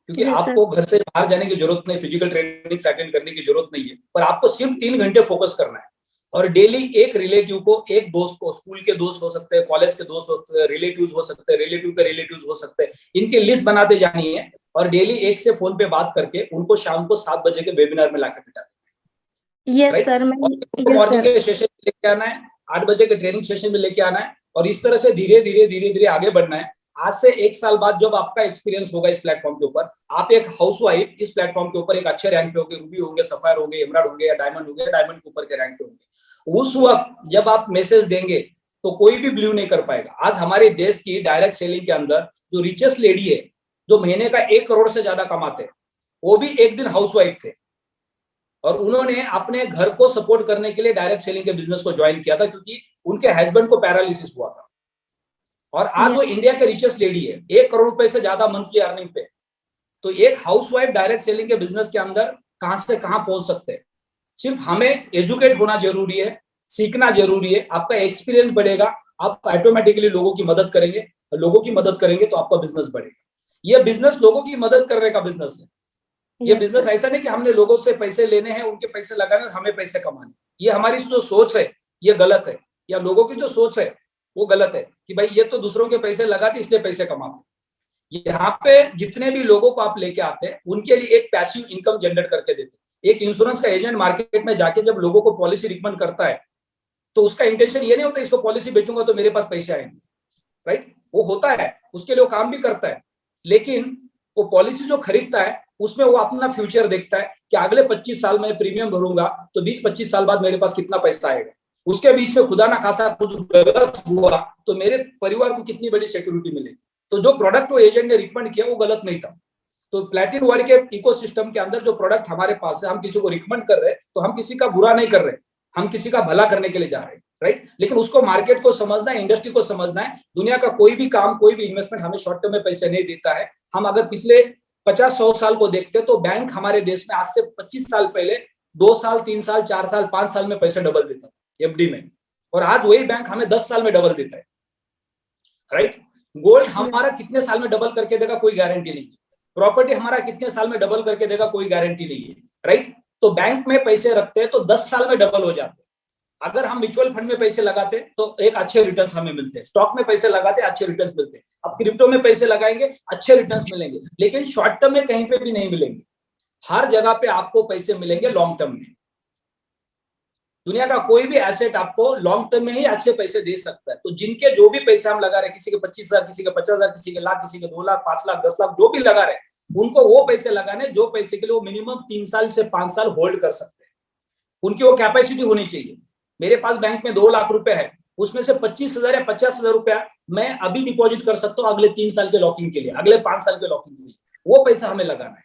क्योंकि Yes, आपको घर से बाहर जाने की जरूरत नहीं, फिजिकल ट्रेनिंग अटेंड करने की जरूरत नहीं है, पर आपको सिर्फ 3 घंटे फोकस करना है। और डेली एक रिलेटिव को, एक दोस्त को, स्कूल के दोस्त हो सकते हैं, कॉलेज के दोस्त हो सकते हैं, रिलेटिव्स हो सकते हैं, रिलेटिव के रिलेटिव्स हो सकते हैं, इनकी लिस्ट बनाते जानी है और डेली एक से फोन पे बात करके उनको शाम को 7 बजे के वेबिनार में लाकर बिठाते हैं। यस सर, मॉर्निंग के सेशन में लेके आना है, 8 बजे के ट्रेनिंग सेशन में लेके आना है, और इस तरह से धीरे धीरे आगे बढ़ना है। आज से 1 साल बाद जब आपका एक्सपीरियंस होगा इस प्लेटफॉर्म के ऊपर, आप एक हाउसवाइफ इस प्लेटफॉर्म के ऊपर एक अच्छे रैंक पे होंगे, रूबी होंगे, सफायर होंगे, एमराल्ड होंगे, या डायमंड होंगे, डायमंड के ऊपर के रैंक पे होंगे। उस वक्त जब आप मैसेज देंगे तो कोई भी बिलीव नहीं कर पाएगा। आज हमारे देश की डायरेक्ट सेलिंग के अंदर जो रिचेस्ट लेडी है, जो महीने का 1 करोड़ से ज्यादा कमाते हैं, वो भी एक दिन हाउसवाइफ थे, और उन्होंने अपने घर को सपोर्ट करने के लिए डायरेक्ट सेलिंग के बिजनेस को ज्वाइन किया था, क्योंकि उनके हस्बैंड को पैरालिसिस हुआ था। और आज वो इंडिया के रिचेस्ट लेडी है, 1 करोड़ रुपए से ज्यादा मंथली अर्निंग पे। तो एक हाउसवाइफ डायरेक्ट सेलिंग के बिजनेस के अंदर कहां से कहां पहुंच सकते हैं। सिर्फ हमें एजुकेट होना जरूरी है, सीखना जरूरी है, आपका एक्सपीरियंस बढ़ेगा, आप ऑटोमेटिकली लोगों की मदद करेंगे, लोगों की मदद करेंगे तो आपका बिजनेस बढ़ेगा। यह बिजनेस लोगों की मदद करने का बिजनेस है। ये बिजनेस ऐसा नहीं कि हमने लोगों से पैसे लेने हैं, उनके पैसे लगाने और हमें पैसे कमाने। ये हमारी जो सोच है ये गलत है, या लोगों की जो सोच है वो गलत है कि भाई ये तो दूसरों के पैसे लगाते इसलिए पैसे कमाते। यहाँ पे जितने भी लोगों को आप लेके आते हैं उनके लिए एक पैसिव इनकम जनरेट करके देते हैं। एक इंश्योरेंस का एजेंट मार्केट में जाके जब लोगों को पॉलिसी रिकमेंड करता है तो उसका इंटेंशन ये नहीं होता इसको पॉलिसी बेचूंगा तो मेरे पास पैसे आएंगे, राइट? वो होता है, उसके लिए वो काम भी करता है, लेकिन वो पॉलिसी जो खरीदता है उसमें वो अपना फ्यूचर देखता है कि अगले 25 साल में प्रीमियम भरूंगा तो 20-25 साल बाद मेरे पास कितना पैसा आएगा, उसके बीच में खुदा ना खासा कुछ गलत हुआ तो मेरे परिवार को कितनी बड़ी सिक्योरिटी मिलेगी। तो जो प्रोडक्ट वो एजेंट ने रिकमेंड किया वो गलत नहीं था। तो प्लैटिन वर्ल्ड के इकोसिस्टम के अंदर जो प्रोडक्ट हमारे पास है, हम किसी को रिकमेंड कर रहे हैं तो हम किसी का बुरा नहीं कर रहे, हम किसी का भला करने के लिए जा रहे हैं, राइट? लेकिन उसको मार्केट को समझना है, इंडस्ट्री को समझना है। दुनिया का कोई भी काम, कोई भी इन्वेस्टमेंट हमें शॉर्ट टर्म में पैसे नहीं देता है। हम अगर पिछले 50-100 साल को देखते तो बैंक हमारे देश में आज से 25 साल पहले 2 साल, 3 साल, 4 साल, 5 साल में पैसे डबल देता था एफडी में, और आज वही बैंक हमें 10 साल में डबल देता है, राइट? गोल्ड हमारा कितने साल में डबल करके देगा कोई गारंटी नहीं है। प्रॉपर्टी हमारा कितने साल में डबल करके देगा कोई गारंटी नहीं है, राइट? तो बैंक में पैसे रखते हैं तो 10 साल में डबल हो जाते हैं। अगर हम म्यूचुअल फंड में पैसे लगाते तो एक अच्छे रिटर्न्स हमें मिलते हैं, स्टॉक में पैसे लगाते अच्छे रिटर्न्स मिलते हैं, अब क्रिप्टो में पैसे लगाएंगे अच्छे रिटर्न्स मिलेंगे, लेकिन शॉर्ट टर्म में कहीं पे भी नहीं मिलेंगे। हर जगह पे आपको पैसे मिलेंगे लॉन्ग टर्म में। दुनिया का कोई भी एसेट आपको लॉन्ग टर्म में ही अच्छे पैसे दे सकता है। तो जिनके जो भी पैसे हम लगा रहे हैं, किसी के 25,000, किसी के 50,000, किसी के लाख, किसी के 2 लाख, 5 लाख, 10 लाख, जो भी लगा रहे हैं, उनको वो पैसे लगाने जो पैसे के लिए वो मिनिमम 3 साल से 5 साल होल्ड कर सकते हैं। उनकी वो कैपेसिटी होनी चाहिए। मेरे पास बैंक में 2 लाख रुपए है, उसमें से 25,000 या 50,000 रुपया मैं अभी डिपॉजिट कर सकता हूँ अगले 3 साल के लॉकिंग के लिए, अगले 5 साल के लॉकिंग के लिए। वो पैसा हमें लगाना है।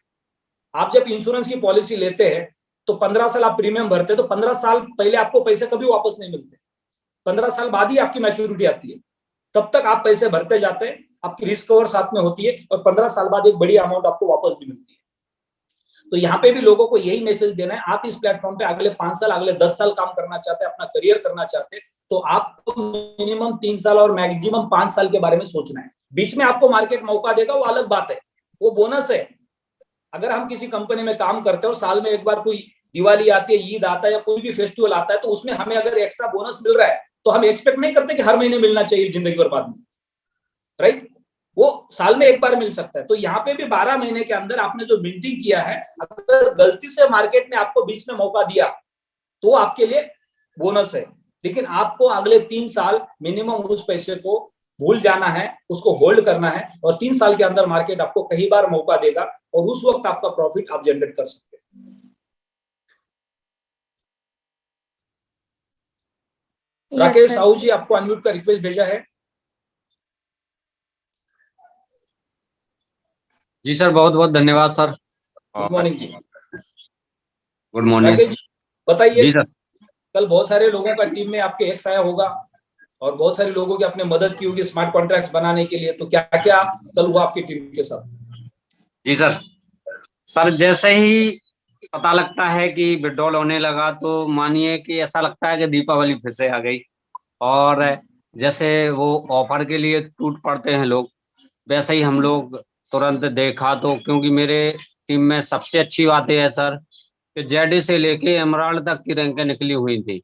आप जब इंश्योरेंस की पॉलिसी लेते हैं तो 15 साल आप प्रीमियम भरते हैं, तो 15 साल पहले आपको पैसे कभी वापस नहीं मिलते, 15 साल बाद ही आपकी मैच्योरिटी आती है। तब तक आप पैसे भरते जाते हैं, आपकी रिस्क कवर साथ में होती है, और 15 साल बाद एक बड़ी अमाउंट आपको वापस भी मिलती है। तो यहाँ पे भी लोगों को यही मैसेज देना है, आप इस प्लेटफॉर्म पे अगले 5 साल, अगले 10 साल काम करना चाहते हैं, अपना करियर करना चाहते हैं, तो आपको मिनिमम 3 साल और मैक्सिमम 5 साल के बारे में सोचना है। बीच में आपको मार्केट मौका देगा वो अलग बात है, वो बोनस है। अगर हम किसी कंपनी में काम करते हैं और साल में एक बार कोई दिवाली आती है, ईद आता है, या कोई भी फेस्टिवल आता है, तो उसमें हमें अगर एक्स्ट्रा बोनस मिल रहा है तो हम एक्सपेक्ट नहीं करते कि हर महीने मिलना चाहिए जिंदगी भर बाद में, राइट? वो साल में एक बार मिल सकता है। तो यहाँ पे भी 12 महीने के अंदर आपने जो मिंटिंग किया है, अगर गलती से मार्केट ने आपको बीच में मौका दिया तो आपके लिए बोनस है, लेकिन आपको अगले 3 साल मिनिमम उस पैसे को भूल जाना है, उसको होल्ड करना है, और 3 साल के अंदर मार्केट आपको कई बार मौका देगा और उस वक्त आपका प्रॉफिट आप जनरेट कर सकते हैं। राकेश साहू जी, आपको अनम्यूट का रिक्वेस्ट भेजा है। जी सर, बहुत बहुत धन्यवाद सर। गुड मॉर्निंग जी। Good morning. राकेश जी बताइए, जी सर। कल बहुत सारे लोगों का टीम में आपके एक्स आया होगा और बहुत सारे लोगों की आपने मदद की होगी स्मार्ट कॉन्ट्रैक्ट्स बनाने के लिए, तो क्या क्या कल हुआ आपकी टीम के साथ? जी सर जैसे ही पता लगता है कि विड्रॉल होने लगा तो मानिए कि ऐसा लगता है कि दीपावली फिर से आ गई, और जैसे वो ऑफर के लिए टूट पड़ते हैं लोग, वैसे ही हम लोग तुरंत देखा। तो क्योंकि मेरे टीम में सबसे अच्छी बात है सर कि जेडी से लेके एमराल्ड तक की रैंकें निकली हुई थी।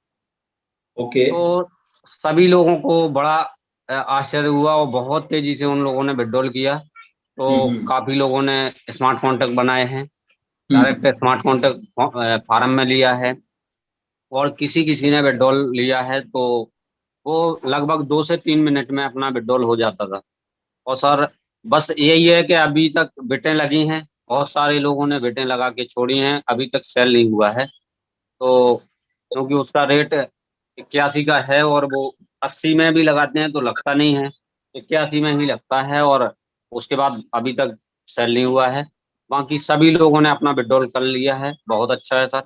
ओके। तो सभी लोगों को बड़ा आश्चर्य हुआ और बहुत तेजी से उन लोगों ने विड्रॉल किया। तो काफी लोगों ने स्मार्ट कॉन्ट्रैक्ट बनाए हैं, डायरेक्ट स्मार्ट कॉन्ट्रैक्ट फार्म में लिया है, और किसी ने विड्रॉल लिया है तो वो लगभग 2 से 3 मिनट में अपना विड्रॉल हो जाता था। और सर बस यही है कि अभी तक बिटें लगी हैं, बहुत सारे लोगों ने बिटें लगा के छोड़ी हैं, अभी तक सेल नहीं हुआ है। तो क्योंकि उसका रेट 81 का है और वो 80 में भी लगाते हैं तो लगता नहीं है, 81 में ही लगता है, और उसके बाद अभी तक सेल नहीं हुआ है। बाकी सभी लोगों ने अपना विड्रॉल कर लिया है, बहुत अच्छा है सर।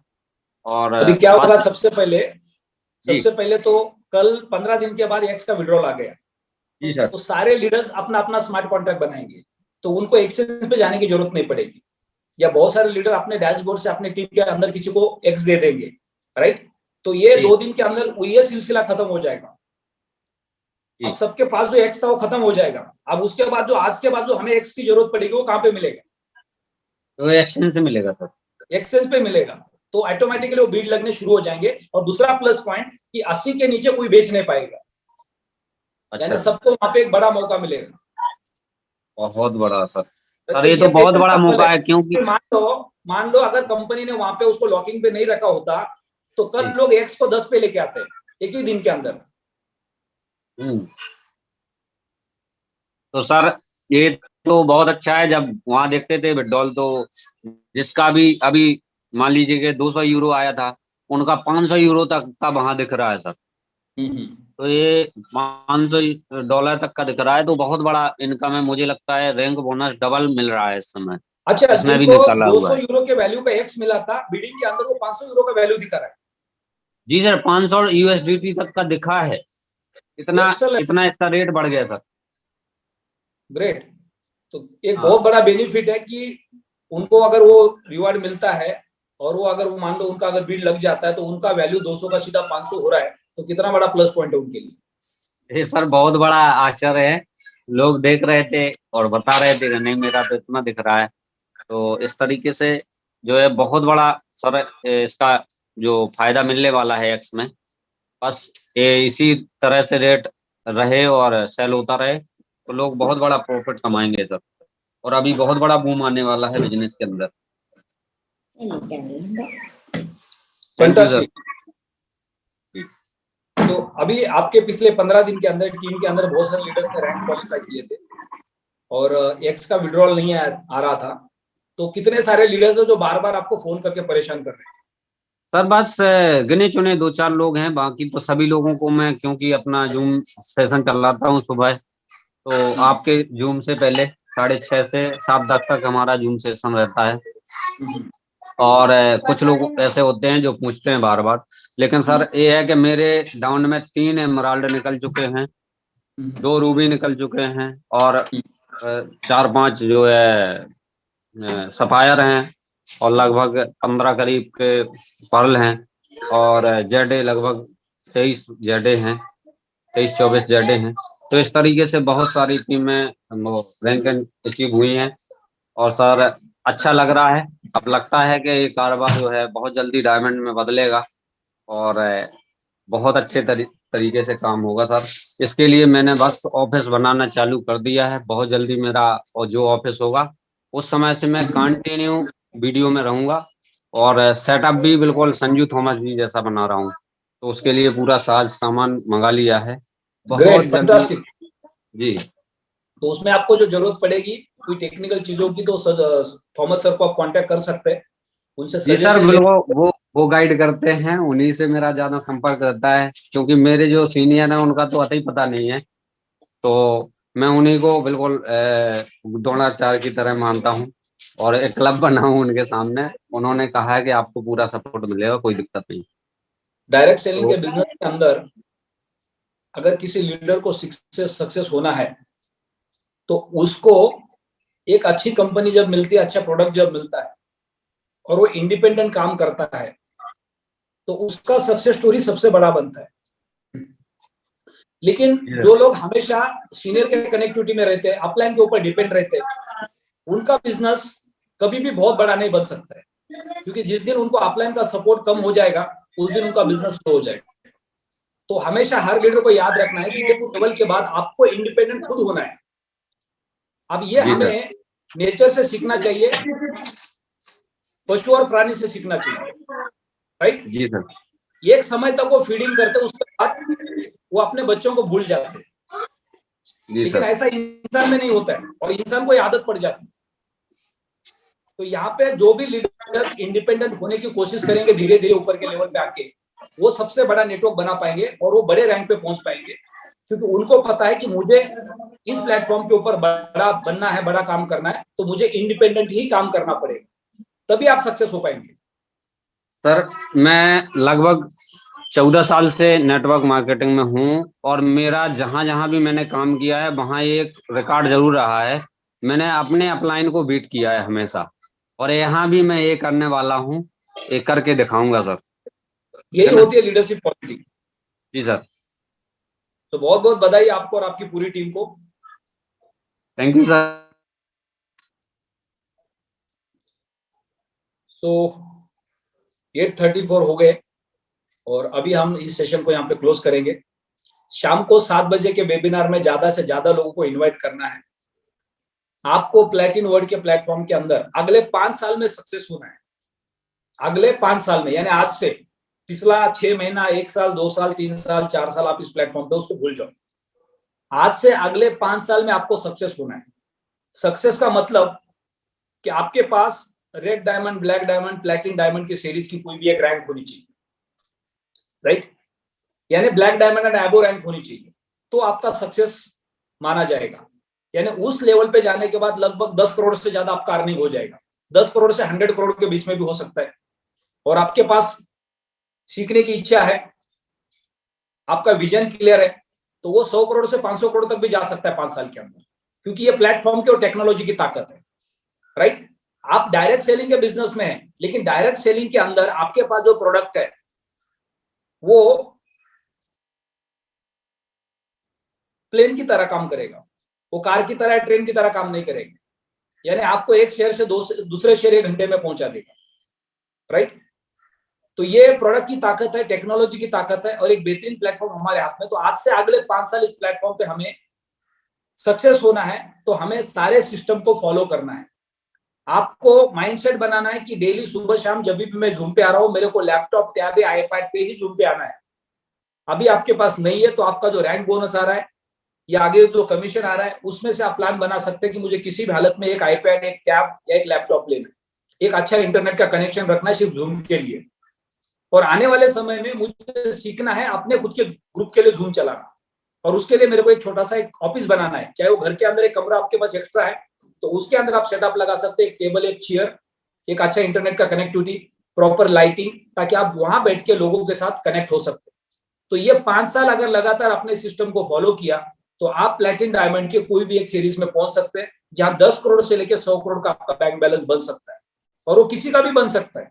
और अभी क्या होगा, सबसे पहले तो कल 15 दिन के बाद एक्स का विड्रॉल आ गया। जी सर। तो सारे लीडर्स अपना अपना स्मार्ट कॉन्ट्रैक्ट बनाएंगे, तो उनको एक्सचेंज पे जाने की जरूरत नहीं पड़ेगी, या बहुत सारे लीडर अपने डैशबोर्ड से अपने टीम के अंदर किसी को एक्स दे देंगे, राइट? तो ये 2 दिन के अंदर ये सिलसिला खत्म हो जाएगा। अब सबके पास जो एक्स था वो खत्म हो जाएगा। अब उसके बाद जो आज के बाद जो हमें एक्स की जरूरत पड़ेगी वो कहाँ पे मिलेगा? तो एक्सचेंज से मिलेगा सर, एक्सचेंज पे मिलेगा। तो ऑटोमेटिकली वो बीड लगने शुरू हो जाएंगे। और दूसरा प्लस पॉइंट कि 80 के नीचे कोई बेच नहीं पाएगा। अच्छा। यानी सबको वहां पे एक बड़ा मौका मिलेगा। बहुत बड़ा सर। सर ये तो बहुत बड़ा मौका है, क्योंकि मान लो अगर कंपनी ने वहां पे उसको लॉकिंग पे नहीं रखा होता तो कल लोग एक्स को 10 पे लेके आते एक ही दिन के अंदर। तो सर ये तो बहुत अच्छा है। जब वहां देखते थे विड्रॉल, तो जिसका भी अभी मान लीजिए कि 200 यूरो आया था, उनका 500 यूरो तक का वहां दिख रहा है सर। तो ये $500 तक का दिख रहा है, तो बहुत बड़ा इनकम है। मुझे लगता है रैंक बोनस डबल मिल रहा है इस समय। अच्छा, इसमें भी जिनको निकाला हुआ 200 है। यूरो के वैल्यू का एक्स मिला था, बिडिंग के अंदर वो 500 यूरो का वैल्यू दिखा रहा है। जी सर, 500 USDT तक का दिखा है। इतना Excellent. इतना इसका रेट बढ़ गया सर। ग्रेट। तो एक बहुत बड़ा बेनिफिट है कि उनको अगर वो रिवार्ड मिलता है और वो अगर वो मान लो उनका अगर बिड लग जाता है तो उनका वैल्यू 200 का सीधा 500 हो रहा है, तो कितना बड़ा प्लस पॉइंट है उनके लिए। ये सर बहुत बड़ा आश्चर्य है। लोग देख रहे थे और बता रहे थे कि नहीं मेरा तो इतना दिख रहा है। तो इस तरीके से जो है बहुत बड़ा सर इसका जो फायदा मिलने वाला है एक्स में। बस ये इसी तरह से रेट रहे और सेल होता रहे तो लोग बहुत बड़ा प्रॉफिट कमाएंगे सर। और अभी बहुत बड़ा बूम आने वाला है बिजनेस के अंदर। Thank you sir. तो अभी आपके पिछले 15 दिन के अंदर टीम के अंदर बहुत सारे लीडर्स ने रैंक क्वालिफाई किए थे और एक्स का विड्रॉल नहीं आ रहा था, तो कितने सारे लीडर्स हैं जो बार बार आपको फोन करके परेशान कर रहे हैं? सर बस गिने चुने 2-4 लोग हैं, बाकी तो सभी लोगों को मैं, क्योंकि अपना जूम सेशन चलाता हूँ सुबह, तो आपके जूम से पहले 6:30 से 7:10 तक हमारा जूम सेशन रहता है। और कुछ लोग ऐसे होते हैं जो पूछते हैं बार बार, लेकिन सर ये है कि मेरे डाउन में 3 एमराल्ड निकल चुके हैं, 2 रूबी निकल चुके हैं और 4-5 जो है सफायर हैं और लगभग 15 करीब के पर्ल हैं और जेडे लगभग 23 जेडे हैं, 23-24 जेडे हैं। तो इस तरीके से बहुत सारी टीमें रैंक अचीव हुई हैं और सर अच्छा लग रहा है। अब लगता है कि ये कारोबार जो है बहुत जल्दी डायमंड में बदलेगा और बहुत अच्छे तरीके से काम होगा सर। इसके लिए मैंने बस ऑफिस बनाना चालू कर दिया है। बहुत जल्दी मेरा और जो ऑफिस होगा उस समय से मैं कंटिन्यू वीडियो में रहूंगा और सेटअप भी बिल्कुल संजू थॉमस जी जैसा बना रहा हूँ। तो उसके लिए पूरा साज सामान मंगा लिया है बहुत ग्रेट, जल्दी फैंटास्टिक। जी। तो उसमें आपको जो जरूरत पड़ेगी कोई टेक्निकल चीजों की, तो थॉमस सर को आप कांटेक्ट कर सकते हैं, उनसे जी सर सजेशन ले। बिल्कुल, वो गाइड करते हैं, उन्हीं से मेरा ज्यादा संपर्क रहता है, क्योंकि मेरे जो सीनियर हैं उनका तो अता ही पता नहीं है। तो मैं उन्हीं को बिल्कुल द्रोणाचार्य की तरह मानता हूँ और एक क्लब बना हूँ उनके सामने। उन्होंने कहा है कि आपको पूरा सपोर्ट मिलेगा, कोई दिक्कत नहीं। डायरेक्ट सेलिंग तो के बिजनेस के अंदर अगर किसी लीडर को सक्सेस होना है तो उसको एक अच्छी कंपनी जब मिलती है, अच्छा प्रोडक्ट जब मिलता है और वो इंडिपेंडेंट काम करता है तो उसका सक्सेस स्टोरी सबसे बड़ा बनता है। लेकिन जो लोग हमेशा सीनियर के कनेक्टिविटी में रहते हैं, अपलाइन के ऊपर डिपेंड रहते हैं, उनका बिजनेस कभी भी बहुत बड़ा नहीं बन सकता है, क्योंकि जिस दिन उनको अपलाइन का सपोर्ट कम हो जाएगा उस दिन उनका बिजनेस स्लो हो जाएगा। तो हमेशा हर लीडर को याद रखना है कि देखो लेवल के बाद आपको इंडिपेंडेंट खुद होना है। अब ये हमें नेचर से सीखना चाहिए, पशु और प्राणी से सीखना चाहिए, राइट जी सर। एक समय तक वो फीडिंग करते, उसके बाद वो अपने बच्चों को भूल जाते हैं, लेकिन ऐसा इंसान में नहीं होता है और इंसान को आदत पड़ जाती है। तो यहाँ पे जो भी लीडर्स इंडिपेंडेंट होने की कोशिश करेंगे धीरे धीरे ऊपर के लेवल पे आके, वो सबसे बड़ा नेटवर्क बना पाएंगे और वो बड़े रैंक पे पहुंच पाएंगे, क्योंकि उनको पता है कि मुझे इस प्लेटफॉर्म के ऊपर बड़ा बनना है, बड़ा काम करना है, तो मुझे इंडिपेंडेंट ही काम करना पड़ेगा, तभी आप सक्सेस हो पाएंगे। सर मैं लगभग 14 साल से नेटवर्क मार्केटिंग में हूँ और मेरा जहां जहां भी मैंने काम किया है वहां एक रिकॉर्ड जरूर रहा है, मैंने अपने अपलाइन को बीट किया है हमेशा, और यहाँ भी मैं ये करने वाला हूँ, ये करके दिखाऊंगा सर। यही होती है लीडरशिप क्वालिटी। जी सर। तो बहुत बहुत बधाई आपको और आपकी पूरी टीम को। Thank you sir. सो 8:34 हो गए और अभी हम इस सेशन को यहाँ पे क्लोज करेंगे। शाम को 7 बजे के वेबिनार में ज्यादा से ज्यादा लोगों को इनवाइट करना है। आपको प्लेटिन वर्ल्ड के प्लेटफॉर्म के अंदर अगले 5 साल में सक्सेस होना है। अगले 5 साल में, यानी आज से, पिछला 6 महीना, 1 साल, 2 साल, 3 साल, 4 साल आप इस प्लेटफॉर्म पे, उसको भूल जाओ। आज से अगले 5 साल में आपको सक्सेस होना है। सक्सेस का मतलब कि आपके पास red diamond, black diamond, प्लेटिन diamond की सीरीज की कोई भी एक रैंक होनी चाहिए, राइट? यानी ब्लैक डायमंड एंड एबो रैंक होनी चाहिए, तो आपका सक्सेस माना जाएगा। यानी उस लेवल पे जाने के बाद लगभग 10 करोड़ से ज्यादा आपका अर्निंग हो जाएगा। 10 करोड़ से 100 करोड़ के बीच में भी हो सकता है। और आपके पास सीखने की इच्छा है, आपका विजन क्लियर है, तो वो 100 करोड़ से 500 करोड़ तक भी जा सकता है 5 साल के अंदर, क्योंकि ये प्लेटफॉर्म की और टेक्नोलॉजी की ताकत है, राइट? आप डायरेक्ट सेलिंग के बिजनेस में हैं, लेकिन डायरेक्ट सेलिंग के अंदर आपके पास जो प्रोडक्ट है वो प्लेन की तरह काम करेगा, वो कार की तरह, ट्रेन की तरह काम नहीं करेगा। यानी आपको एक शहर से दूसरे शहर 1 घंटे में पहुंचा देगा, राइट? तो ये प्रोडक्ट की ताकत है, टेक्नोलॉजी की ताकत है, और एक बेहतरीन प्लेटफॉर्म हमारे हाथ में। तो आज से अगले 5 साल इस प्लेटफॉर्म पे हमें सक्सेस होना है, तो हमें सारे सिस्टम को फॉलो करना है। आपको माइंडसेट बनाना है कि डेली सुबह शाम जब भी मैं जूम पे आ रहा हूं, मेरे को लैपटॉप, टैब या आईपैड पे ही जूम पे आना है। अभी आपके पास नहीं है, तो आपका जो रैंक बोनस आ रहा है या आगे जो कमीशन आ रहा है, उसमें से आप प्लान बना सकते हैं कि मुझे किसी भी हालत में एक आईपैड, एक टैब या एक लैपटॉप लेना है, एक अच्छा इंटरनेट का कनेक्शन रखना है सिर्फ जूम के लिए। और आने वाले समय में मुझे सीखना है अपने खुद के ग्रुप के लिए जूम चलाना, और उसके लिए मेरे को एक छोटा सा एक ऑफिस बनाना है। चाहे वो घर के अंदर एक कमरा आपके पास एक्स्ट्रा है, तो उसके अंदर आप सेटअप लगा सकते हैं, एक टेबल, एक चेयर, एक अच्छा इंटरनेट का कनेक्टिविटी, प्रॉपर लाइटिंग, ताकि आप वहां बैठ के लोगों के साथ कनेक्ट हो सकते हैं। तो ये 5 साल अगर लगातार अपने सिस्टम को फॉलो किया, तो आप प्लेटिन डायमंड के कोई भी एक सीरीज में पहुंच सकते हैं, जहां 10 करोड़ से लेकर 100 करोड़ का आपका बैंक बैलेंस बन सकता है, और वो किसी का भी बन सकता है।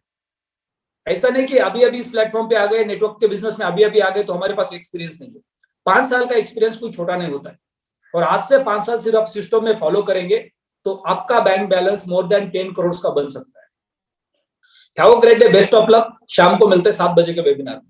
ऐसा नहीं कि अभी अभी इस प्लेटफॉर्म पे आ गए, नेटवर्क के बिजनेस में अभी अभी आ गए तो हमारे पास एक्सपीरियंस नहीं है। 5 साल का एक्सपीरियंस कोई छोटा नहीं होता है, और आज से 5 साल सिर्फ आप सिस्टम में फॉलो करेंगे तो आपका bank balance more than 10 crore का बन सकता है। Have a great day, best of luck. शाम को मिलते हैं 7 बजे के वेबिनार में।